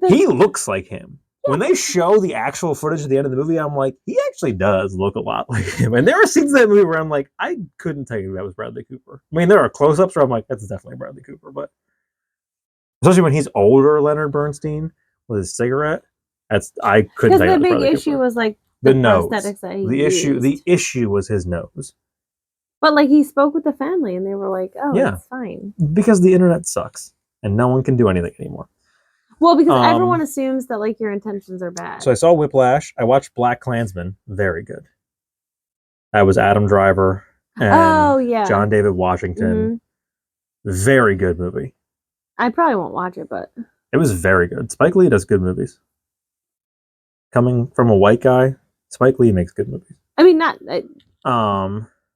He looks like him. Yeah. When they show the actual footage at the end of the movie, I'm like, he actually does look a lot like him. And there are scenes in that movie where I'm like, I couldn't tell you that was Bradley Cooper. I mean, there are close-ups where I'm like, that's definitely Bradley Cooper. But especially when he's older, Leonard Bernstein with his cigarette, I couldn't tell you that was Bradley Cooper. Because the big issue was the nose. Prosthetics that he used. The issue was his nose. But he spoke with the family and they were like, oh, it's fine. Because the internet sucks and no one can do anything anymore. Well, because everyone assumes that your intentions are bad. So I saw Whiplash. I watched BlacKkKlansman. Very good. That was Adam Driver and John David Washington. Mm-hmm. Very good movie. I probably won't watch it, but it was very good. Spike Lee does good movies. Coming from a white guy, Spike Lee makes good movies. I mean,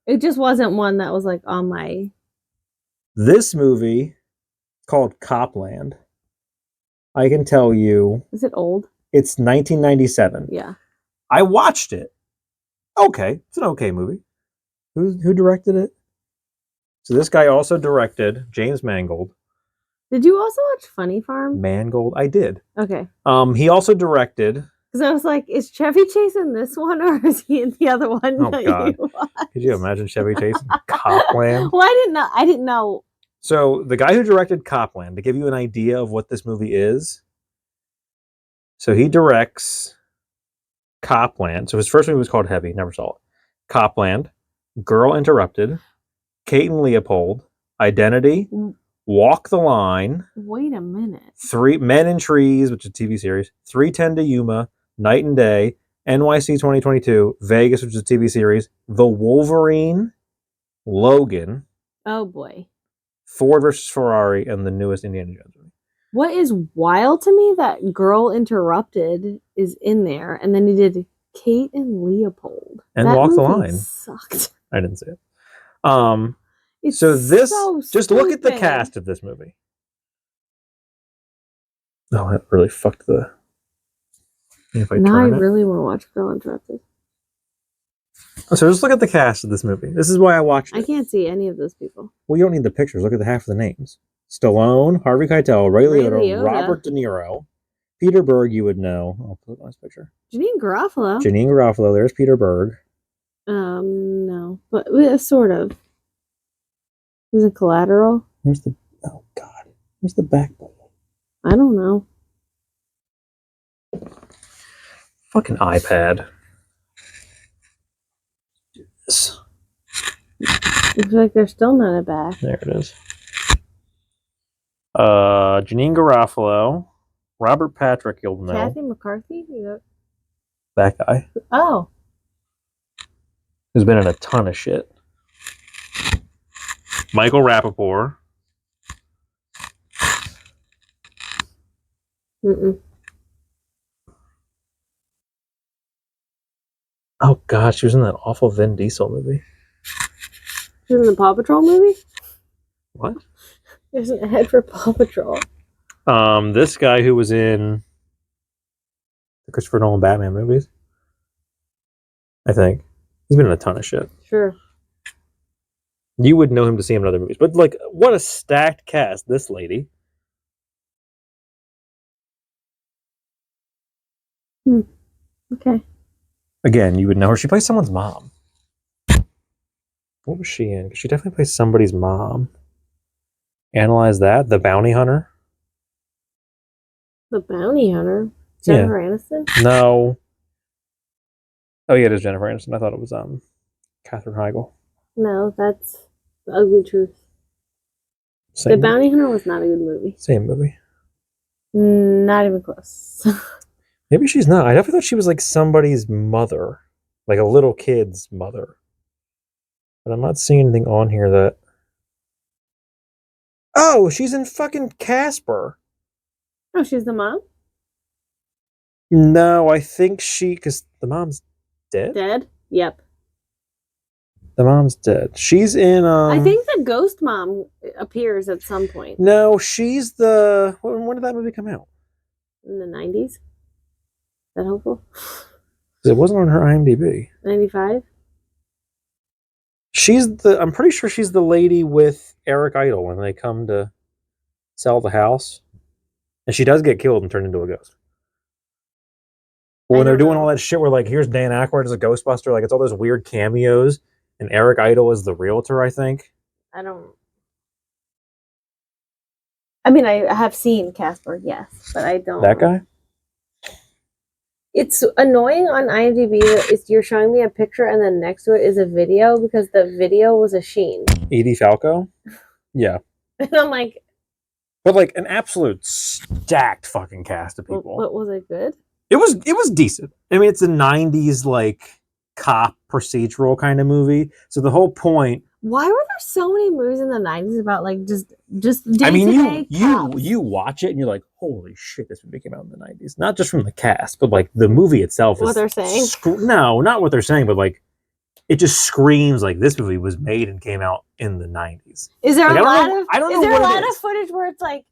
it just wasn't one that was on my. This movie called Copland. I can tell you. Is it old? It's 1997. Yeah. I watched it. Okay. It's an okay movie. Who directed it? So this guy also directed James Mangold. Did you also watch Funny Farm? Mangold? I did. Okay. He also directed. Because I was like, is Chevy Chase in this one or is he in the other one? Oh, God. Could you imagine Chevy Chase in Copland? Well, I didn't know. So the guy who directed Copland, to give you an idea of what this movie is, so he directs Copland. So his first movie was called Heavy, never saw it. Copland, Girl Interrupted, Kate and Leopold, Identity, Walk the Line. Wait a minute. Men in Trees, which is a TV series, 3:10 to Yuma, Night and Day, NYC 2022, Vegas, which is a TV series, The Wolverine, Logan. Oh boy. Ford versus Ferrari, and the newest Indiana Jones movie. What is wild to me that Girl Interrupted is in there, and then he did Kate and Leopold. And Walk the Line. Sucked. I didn't see it. Just look at the cast of this movie. Oh, that really fucked the. Now I really want to watch Girl Interrupted. So just look at the cast of this movie. This is why I watched it. I can't see any of those people. Well, you don't need the pictures. Look at the half of the names. Stallone, Harvey Keitel, Ray Liotta, Robert De Niro, Peter Berg, you would know. I'll put it on this picture. Janine Garofalo. There's Peter Berg. No. But sort of. Is it Collateral? Where's the backbone? I don't know. Fucking iPad. Looks like there's still none at back. There it is. Janine Garofalo, Robert Patrick, you'll know. Kathy McCarthy? That guy. Oh. Who's been in a ton of shit. Michael Rappaport. Oh God, she was in that awful Vin Diesel movie. She was in the Paw Patrol movie? What? There's an ad for Paw Patrol. This guy who was in the Christopher Nolan Batman movies. I think he's been in a ton of shit. Sure. You would know him to see him in other movies, but like, what a stacked cast! This lady. Okay. Again, you would know her. She plays someone's mom. What was she in? She definitely plays somebody's mom. Analyze that. The Bounty Hunter. The Bounty Hunter? Jennifer Aniston? No. Oh yeah, it is Jennifer Aniston. I thought it was Katherine Heigl. No, that's The Ugly Truth. The Bounty Hunter was not a good movie. Same movie. Not even close. Maybe she's not. I definitely thought she was like somebody's mother. Like a little kid's mother. But I'm not seeing anything on here that... Oh, she's in fucking Casper. Oh, she's the mom? No, I think because the mom's dead? Dead? Yep. The mom's dead. She's in, I think the ghost mom appears at some point. No, she's the... When did that movie come out? In the 90s? Is that hopeful? It wasn't on her IMDb. 95? I'm pretty sure she's the lady with Eric Idle when they come to sell the house. And she does get killed and turned into a ghost. But when they're doing all that shit where, like, here's Dan Aykroyd as a Ghostbuster, like, it's all those weird cameos, and Eric Idle is the realtor, I think. I mean, I have seen Casper, yes, but I don't. That guy? It's annoying on IMDb that you're showing me a picture and then next to it is a video because the video was a Sheen. Edie Falco? Yeah. And I'm like... But, like, an absolute stacked fucking cast of people. But was it good? It was decent. I mean, it's a 90s, like, cop procedural kind of movie. So the whole point... Why were there so many movies in the 90s about, like, just day-to-day I mean, cops? you watch it and you're like, holy shit, this movie came out in the 90s. Not just from the cast, but, like, the movie itself. What they're saying? No, not what they're saying, but, like, it just screams like this movie was made and came out in the 90s. Is there like, a lot of... I don't know is there what a lot it of footage where it's, like...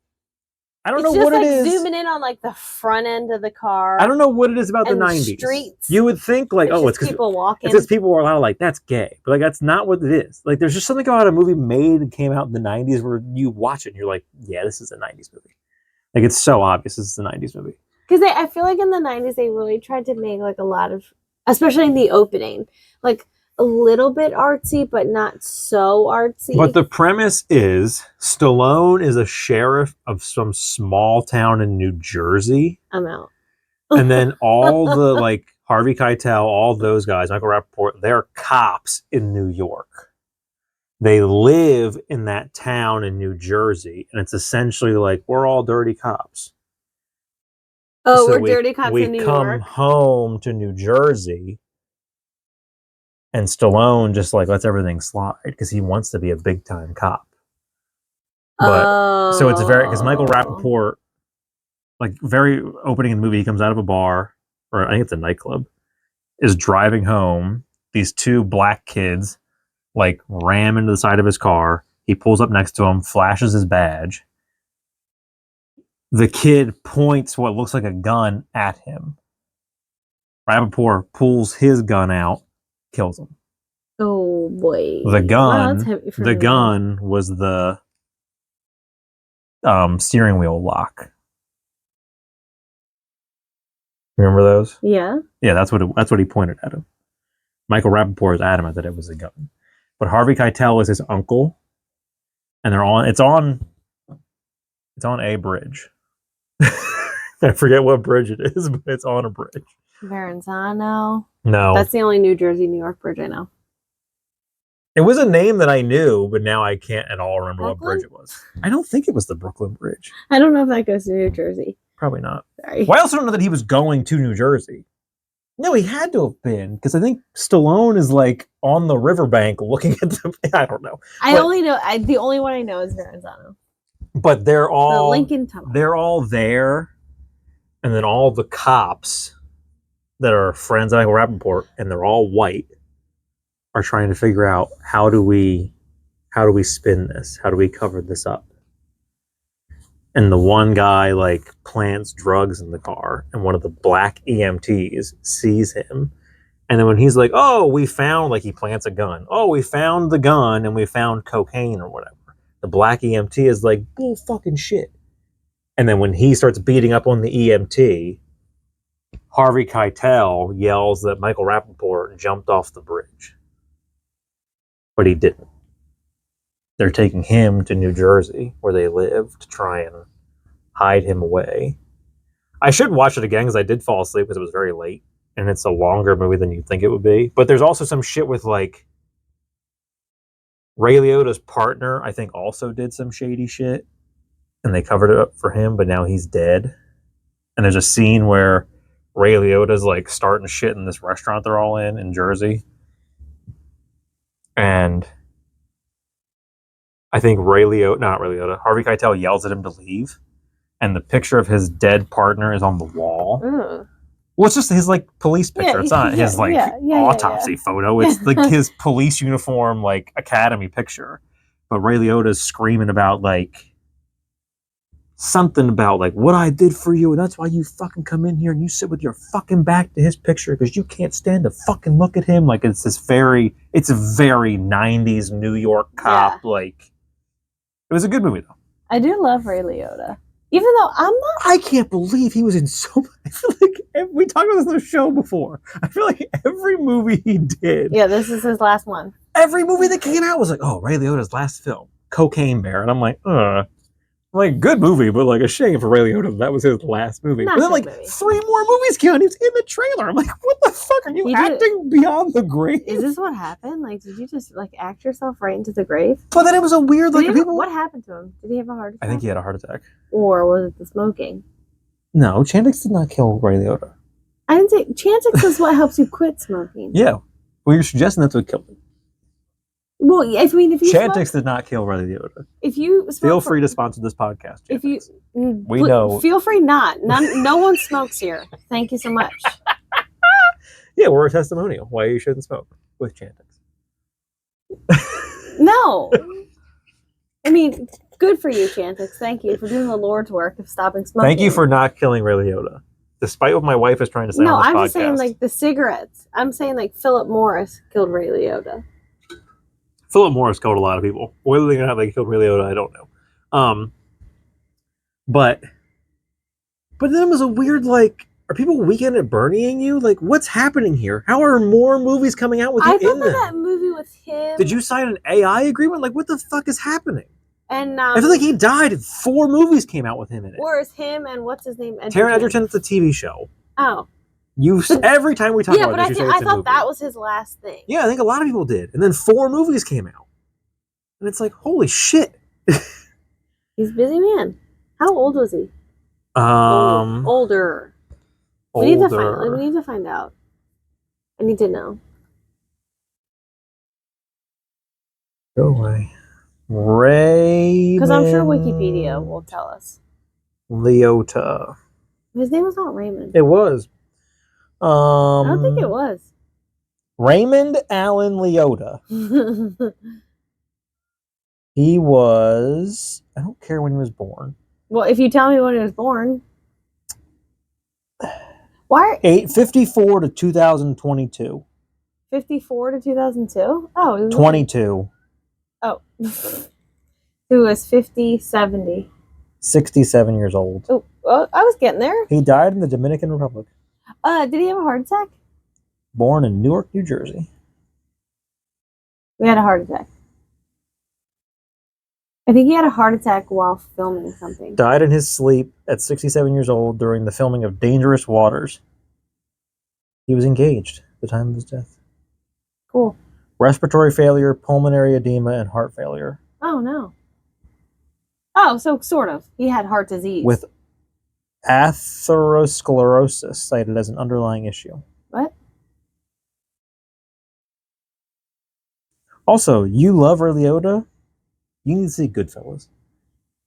I don't know what it is. It's just, like, zooming in on, like, the front end of the car. I don't know what it is about the 90s. Streets. You would think, like, it's because people walking. It's because people were a lot of, like, that's gay. But, like, that's not what it is. Like, there's just something about a movie made and came out in the 90s where you watch it and you're like, yeah, this is a 90s movie. Like, it's so obvious this is a 90s movie. Because I feel like in the 90s, they really tried to make, like, a lot of, especially in the opening, like, a little bit artsy, but not so artsy. But the premise is Stallone is a sheriff of some small town in New Jersey. I'm out. And then all the, like, Harvey Keitel, all those guys, Michael Rappaport, they're cops in New York. They live in that town in New Jersey. And it's essentially like, we're all dirty cops. Oh, so we're dirty cops in New York? We come home to New Jersey. And Stallone just, like, lets everything slide because he wants to be a big-time cop. But so it's very... Because Michael Rappaport, like, very opening in the movie, he comes out of a bar, or I think it's a nightclub, is driving home. These two black kids, like, ram into the side of his car. He pulls up next to him, flashes his badge. The kid points what looks like a gun at him. Rappaport pulls his gun out, kills him. Oh boy! The gun was the steering wheel lock. Remember those? Yeah. Yeah, that's what he pointed at him. Michael Rappaport is adamant that it was a gun, but Harvey Keitel is his uncle, and it's on a bridge. I forget what bridge it is, but it's on a bridge. Verrazano. No, that's the only New Jersey, New York bridge I know. It was a name that I knew, but now I can't at all remember what bridge it was. I don't think it was the Brooklyn Bridge. I don't know if that goes to New Jersey. Probably not. Sorry. Well, I also don't know that he was going to New Jersey. No, he had to have been, because I think Stallone is, like, on the riverbank looking at the... I don't know. The only one I know is Verrazano. But they're all... The Lincoln Tunnel. They're all there, and then all the cops that are friends of Michael Rappaport, and they're all white, are trying to figure out how do we spin this? How do we cover this up? And the one guy like plants drugs in the car, and one of the black EMTs sees him. And then when he's like, "Oh, we found," like he plants a gun. "Oh, we found the gun and we found cocaine or whatever." The black EMT is like, "Bull fucking shit." And then when he starts beating up on the EMT, Harvey Keitel yells that Michael Rappaport jumped off the bridge. But he didn't. They're taking him to New Jersey, where they live, to try and hide him away. I should watch it again because I did fall asleep because it was very late, and it's a longer movie than you'd think it would be. But there's also some shit with like Ray Liotta's partner, I think, also did some shady shit, and they covered it up for him, but now he's dead. And there's a scene where Ray Liotta's like starting shit in this restaurant they're all in Jersey. And I think Harvey Keitel yells at him to leave. And the picture of his dead partner is on the wall. Ugh. Well, it's just his like police picture. Yeah, it's not his like autopsy photo. It's like his police uniform, like academy picture. But Ray Liotta's screaming about like something about like what I did for you, and that's why you fucking come in here and you sit with your fucking back to his picture because you can't stand to fucking look at him. Like it's a very 90s New York cop. Yeah. Like it was a good movie though. I do love Ray Liotta. Even though I'm not... I can't believe he was in so much... I feel like... We talked about this on the show before. I feel like every movie he did... Yeah, this is his last one. Every movie that came out was like, oh, Ray Liotta's last film. Cocaine Bear. And I'm like, like, good movie, but like a shame for Ray Liotta. That was his last movie. Not but then like movie. 3 more movies came out and he was in the trailer. I'm like, what the fuck? Are you acting beyond the grave? Is this what happened? Like, did you just like act yourself right into the grave? But then it was a weird like people... What happened to him? Did he have a heart attack? I think he had a heart attack. Or was it the smoking? No, Chantix did not kill Ray Liotta. I didn't say Chantix is what helps you quit smoking. Yeah. Well, you're suggesting that's what killed him. Well, if you Chantix did not kill Ray Liotta. If you feel free to sponsor this podcast. Chantix. If you we know, feel free not. No one smokes here. Thank you so much. Yeah, we're a testimonial why you shouldn't smoke with Chantix. No, I mean, good for you, Chantix. Thank you for doing the Lord's work of stopping smoking. Thank you for not killing Ray Liotta, despite what my wife is trying to say. No, on this I'm podcast. just saying like the cigarettes. I'm saying like Philip Morris killed Ray Liotta. Philip Morris killed a lot of people. Whether or not they killed Ray Liotta, I don't know. But then it was a weird like, are people Weekend at Bernieing you? Like, what's happening here? How are more movies coming out with you in them? that movie with him. Did you sign an AI agreement? Like, what the fuck is happening? And I feel like he died and 4 movies came out with him in it. Or is him and what's his name? Taron Egerton, it's a TV show. Oh. Every time we talk about this, you say it's a movie. I thought that was his last thing. Yeah, I think a lot of people did. And then 4 movies came out. And it's like, holy shit. He's a busy man. How old was he? Older. We need to find out. I need to know. Go away. Raymond. Because I'm sure Wikipedia will tell us. Liotta. His name was not Raymond. It was. I don't think it was. Raymond Allen Liotta. He was... I don't care when he was born. Well, if you tell me when he was born... Why? 854 to 2022. 54 to 2002? Oh, he was 22. Oh. He was 50, 70. 67 years old. Oh, well, I was getting there. He died in the Dominican Republic. Did he have a heart attack? Born in Newark, New Jersey. We had a heart attack. I think he had a heart attack while filming something. Died in his sleep at 67 years old during the filming of Dangerous Waters. He was engaged at the time of his death. Cool. Respiratory failure, pulmonary edema, and heart failure. Oh, no. Oh, so sort of. He had heart disease. With atherosclerosis cited as an underlying issue. What? Also, you love Ray Liotta. You need to see Goodfellas.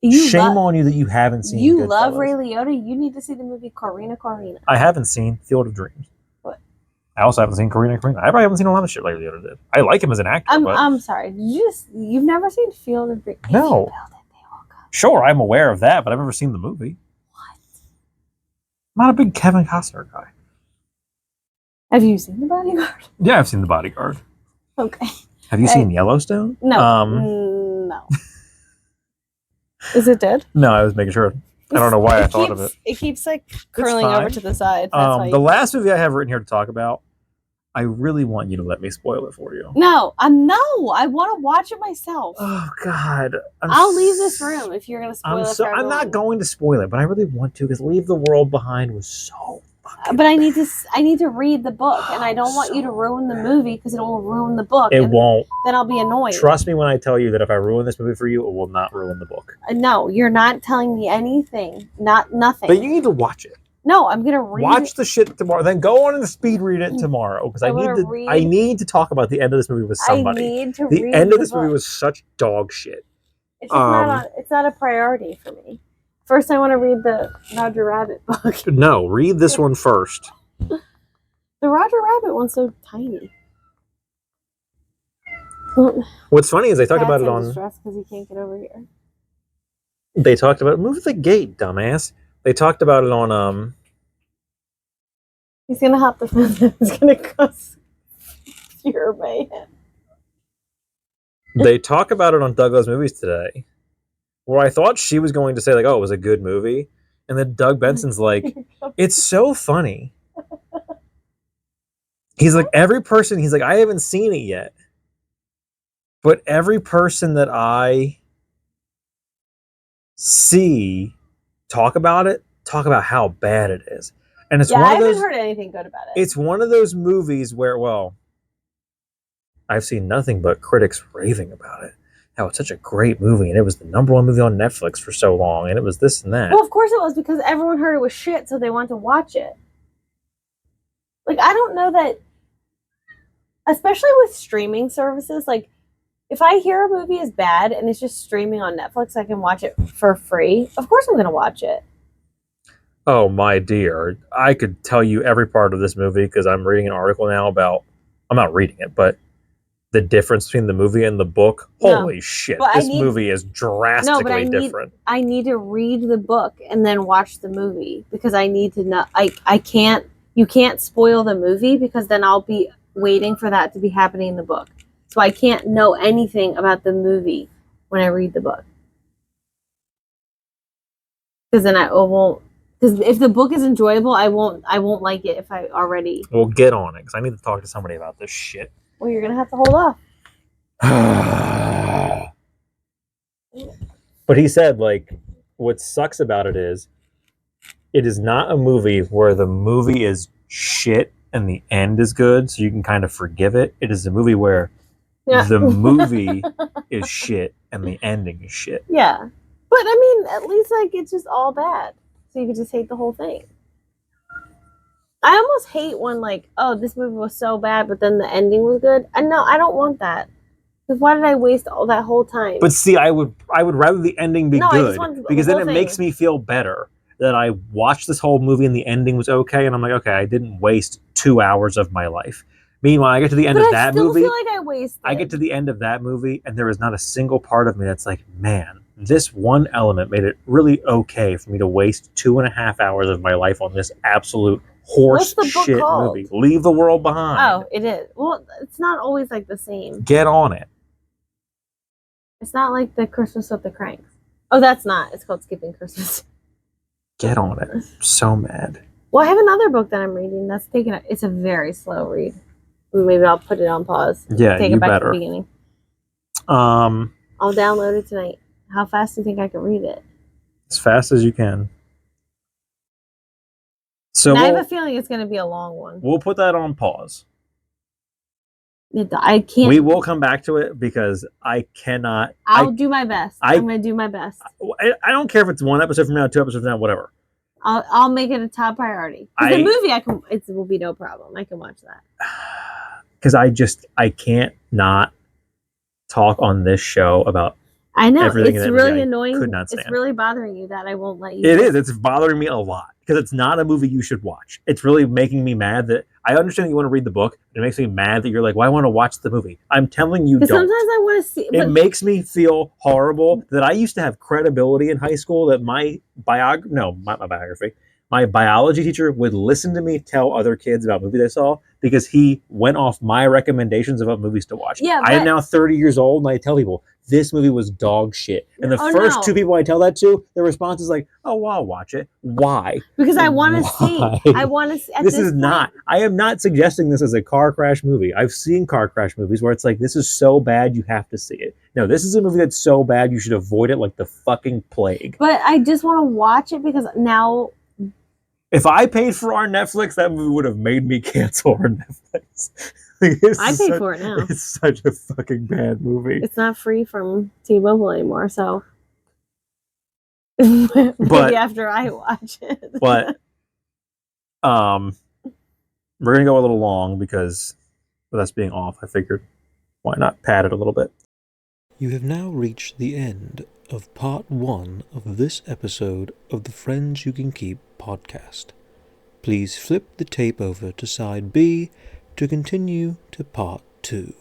Shame on you that you haven't seen Goodfellas. You love Ray Liotta? You need to see the movie Corrina. I haven't seen Field of Dreams. I also haven't seen Karina Karina. I probably haven't seen a lot of shit lately. I like him as an actor, but I'm sorry. You've never seen Field of Dreams? no. Sure, I'm aware of that, but I've never seen the movie. What? I'm not a big Kevin Costner guy. Have you seen The Bodyguard? Yeah, I've seen The Bodyguard. Okay. Have you seen Yellowstone? No. No. Is it dead? No, I was making sure. I don't know why I thought of it. It keeps like curling over to the side. The last movie I have written here to talk about, I really want you to let me spoil it for you. No, I want to watch it myself. Oh God! I'll leave this room if you're going to spoil it. I'm not going to spoil it, but I really want to because Leave the World Behind was so. But I need to read the book, and I don't want you to ruin the movie because it will ruin the book. It won't. Then I'll be annoyed. Trust me when I tell you that if I ruin this movie for you, it will not ruin the book. No, you're not telling me anything. Nothing. But you need to watch it. No, I'm gonna read. Watch the shit tomorrow. Then go on and speed read it tomorrow because I need to talk about the end of this movie with somebody. I need to the read end of this book. movie was such dog shit. It's just it's not a priority for me. First, I want to read the Roger Rabbit book. No, read this one first. The Roger Rabbit one's so tiny. What's funny is they talked about it on. Stress because he can't get over here. They talked about move the gate, dumbass. They talked about it on. He's gonna hop the fence. It's gonna cause pure mayhem. They talk about it on Douglas Movies today, where I thought she was going to say like, "Oh, it was a good movie," and then Doug Benson's like, "It's so funny." He's like, every person. He's like, I haven't seen it yet, but every person that I see talk about how bad it is, and it's one I of those. haven't heard anything good about it. It's one of those movies where, well, I've seen nothing but critics raving about it. How it's such a great movie, and it was the #1 movie on Netflix for so long, and it was this and that. Well, of course it was because everyone heard it was shit, so they wanted to watch it. Like, I don't know that, especially with streaming services, like, if I hear a movie is bad and it's just streaming on Netflix, I can watch it for free. Of course I'm going to watch it. Oh, my dear. I could tell you every part of this movie because I'm reading an article now about, I'm not reading it, but the difference between the movie and the book. No. Holy shit. This movie is drastically different. I need to read the book and then watch the movie because I need to know. I can't, you can't spoil the movie because then I'll be waiting for that to be happening in the book. So I can't know anything about the movie when I read the book. Because then I won't. Because if the book is enjoyable, I won't like it if I already. Well, get on it because I need to talk to somebody about this shit. Well, you're gonna have to hold off. But he said, like, what sucks about it is not a movie where the movie is shit and the end is good, so you can kind of forgive it. It is a movie where the movie is shit and the ending is shit. Yeah. But, I mean, at least, like, it's just all bad. So you could just hate the whole thing. I almost hate when, like, oh, this movie was so bad, but then the ending was good. And no, I don't want that. Because why did I waste all that whole time? But see, I would rather the ending be good because then it makes me feel better that I watched this whole movie and the ending was okay, and I'm like, okay, I didn't waste 2 hours of my life. Meanwhile, I get to the end of that movie. I feel like I wasted. I get to the end of that movie, and there is not a single part of me that's like, man, this one element made it really okay for me to waste 2.5 hours of my life on this absolute horse shit movie. Leave the World Behind. Oh, it is. Well, it's not always like the same. Get on it. It's not like the Christmas with the Cranks. Oh, that's not. It's called Skipping Christmas. Get on it. I'm so mad. Well, I have another book that I'm reading that's it's a very slow read. Maybe I'll put it on pause. Yeah, take you it back better. To the beginning. I'll download it tonight. How fast do you think I can read it? As fast as you can. So I have a feeling it's going to be a long one. We'll put that on pause. I can't. We will come back to it because I cannot. I'll do my best. I'm going to do my best. I don't care if it's 1 episode from now, 2 episodes from now, whatever. I'll make it a top priority. The movie, it will be no problem. I can watch that. Because I can't not talk on this show about. I know everything it's really annoying. Could not stand. It's really bothering you that I won't let you. It is. It's bothering me a lot. because it's not a movie you should watch. It's really making me mad that I understand that you want to read the book. It makes me mad that you're like, well, I want to watch the movie. I'm telling you, don't. Because sometimes I want to see. It makes me feel horrible that I used to have credibility in high school that my biology teacher would listen to me tell other kids about movies I saw because he went off my recommendations about movies to watch. Yeah, I am now 30 years old and I tell people this movie was dog shit. And the Oh, first no. two people I tell that to, their response is like, oh, well, I'll watch it. Why? Because I want to Why? see. I want to see. This is not, I am not suggesting this as a car crash movie. I've seen car crash movies where it's like, this is so bad you have to see it. No, this is a movie that's so bad you should avoid it like the fucking plague. But I just want to watch it because now. If I paid for our Netflix, that movie would have made me cancel our Netflix. I pay for it now. It's such a fucking bad movie. It's not free from T-Mobile anymore, so maybe after I watch it. But we're gonna go a little long because with us being off, I figured why not pad it a little bit. You have now reached the end of part 1 of this episode of the Friends You Can Keep podcast. Please flip the tape over to side B to continue to part 2.